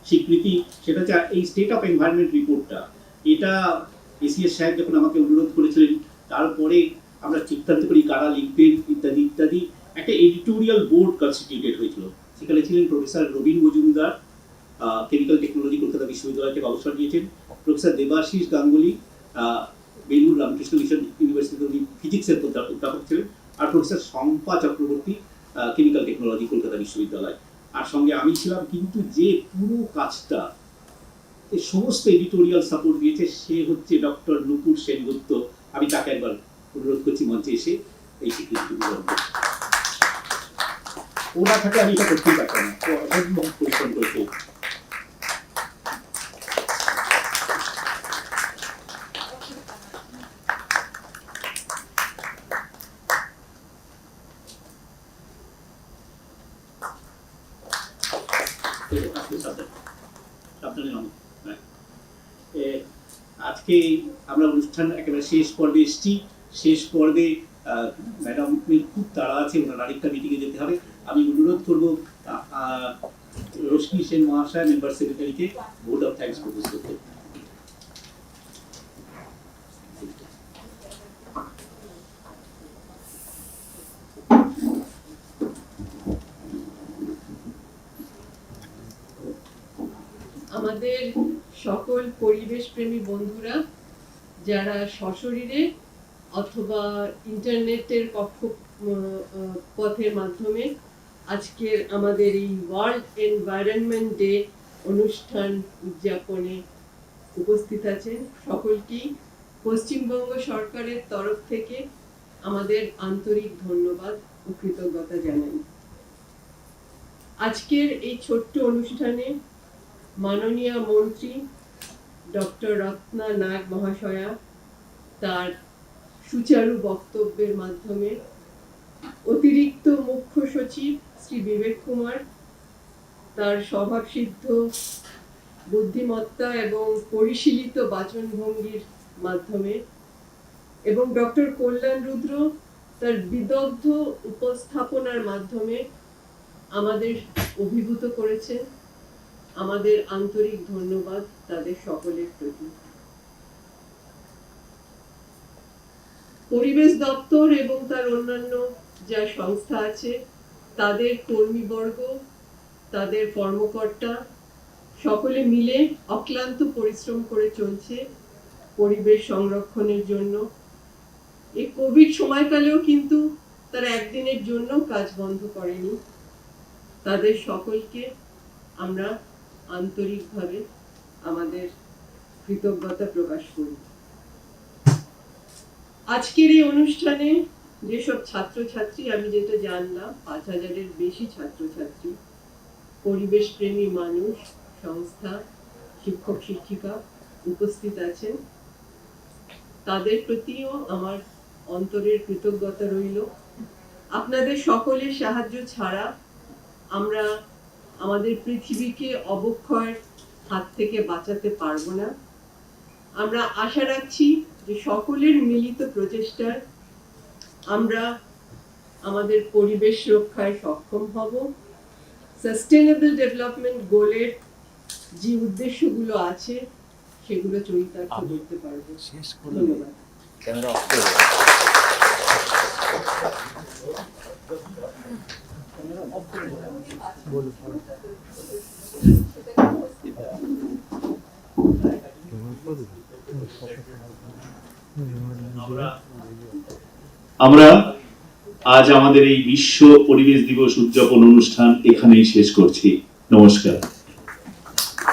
স্বীকৃতি, সেটা হচ্ছে এই স্টেট অফ এনভায়রনমেন্ট রিপোর্টটা। এটা এসিএস সাহেব যখন আমাকে অনুরোধ করেছিলেন, তারপরে আমরা সিদ্ধান্ত করি কারা লিখবেন ইত্যাদি ইত্যাদি। একটা এডিটোরিয়াল বোর্ড কনস্টিটিউটেড হয়েছিল, সেখানে ছিলেন professor Rabin Majumdar, chemical technology Kolkata বিশ্ববিদ্যালয় থেকে অবসর নিয়েছেন, professor Debashis Ganguly, Belur Ramakrishna Mission University উনি ফিজিক্সের অধ্যাপক ছিলেন, আর professor Shampa Chakraborty, chemical technology Kolkata বিশ্ববিদ্যালয়, আর সঙ্গে আমি ছিলাম। কিন্তু যে পুরো কাজটা এই সমস্ত এডিটোরিয়াল সাপোর্ট দিয়েছে সে হচ্ছে ডক্টর নুপুর সেনগুপ্ত। আমি তাকে একবার অনুরোধ করছি মঞ্চে এসে এই স্বীকৃতি গ্রহণ করতে। ওরা থাকে আমি এটা করতেই পারতাম না, ও অসম্ভব পরিশ্রম করেছে। আজকে আমরা অনুষ্ঠান একেবারে শেষ পর্বে এসেছি। শেষ পর্বে ম্যাডাম খুব তাড়া আছে, ওনার আরেকটা মিটিংয়ে যেতে হবে। আমি অনুরোধ করবো রশ্মি সেন মহাশয় মেম্বার সেক্রেটারিকে ভোট অফ থ্যাঙ্কস প্রপোজ করতে। আমাদের সকল পরিবেশ প্রেমী বন্ধুরা যারা সশরীরে অথবা ইন্টারনেটের পথের মাধ্যমে আজকের আমাদের এই ওয়ার্ল্ড এনভায়রনমেন্ট ডে অনুষ্ঠান উদযাপনে উপস্থিত আছেন, সকলকেই পশ্চিমবঙ্গ সরকারের তরফ থেকে আমাদের আন্তরিক ধন্যবাদ ও কৃতজ্ঞতা জানাই। আজকের এই ছোট্ট অনুষ্ঠানে মাননীয় মন্ত্রী ডক্টর রত্না নাগ মহাশয়া তার সুচারু বক্তব্যের মাধ্যমে, অতিরিক্ত মুখ্য সচিব শ্রী বিবেক কুমার তার স্বভাবসিদ্ধ বুদ্ধিমত্তা এবং পরিশীলিত বাচনভঙ্গির মাধ্যমে, এবং ডক্টর কল্যাণ রুদ্র তার বিদগ্ধ উপস্থাপনার মাধ্যমে আমাদের অভিভূত করেছেন। আমাদের আন্তরিক ধন্যবাদ তাদের সকলের প্রতি। পরিবেশ দপ্তর এবং তার অন্যান্য যা সংস্থা আছে, তাদের কর্মীবর্গ, তাদের কর্মকর্তা সকলে মিলে অক্লান্ত পরিশ্রম করে চলছে পরিবেশ সংরক্ষণের জন্য। এই কোভিড সময়কালেও কিন্তু তারা একদিনের জন্য কাজ বন্ধ করেনি। তাদের সকলকে আমরা আন্তরিকভাবে আমাদের কৃতজ্ঞতা প্রকাশ করি। আজকের এই অনুষ্ঠানে যেসব ছাত্রছাত্রী, আমি যেটা জানলাম 5000-এর বেশি ছাত্রছাত্রী, পরিবেশ প্রেমী মানুষ, সংস্থা, শিক্ষক শিক্ষিকা উপস্থিত আছেন, তাদের প্রতিও আমার অন্তরের কৃতজ্ঞতা রইল। আপনাদের সকলের সাহায্য ছাড়া আমরা আমাদের পৃথিবীকে অবক্ষয়ের হাত থেকে বাঁচাতে পারবো না। আমরা আশা রাখছি যে সকলের মিলিত প্রচেষ্টায় আমরা আমাদের পরিবেশ রক্ষায় সক্ষম হব। সাস্টেনেবল ডেভেলপমেন্ট গোলের যে উদ্দেশ্যগুলো আছে সেগুলো চরিতার্থ করতে পারবো। ধন্যবাদ। আমরা আজ আমাদের এই বিশ্ব পরিবেশ দিবস উদযাপন অনুষ্ঠান এখানেই শেষ করছি। নমস্কার।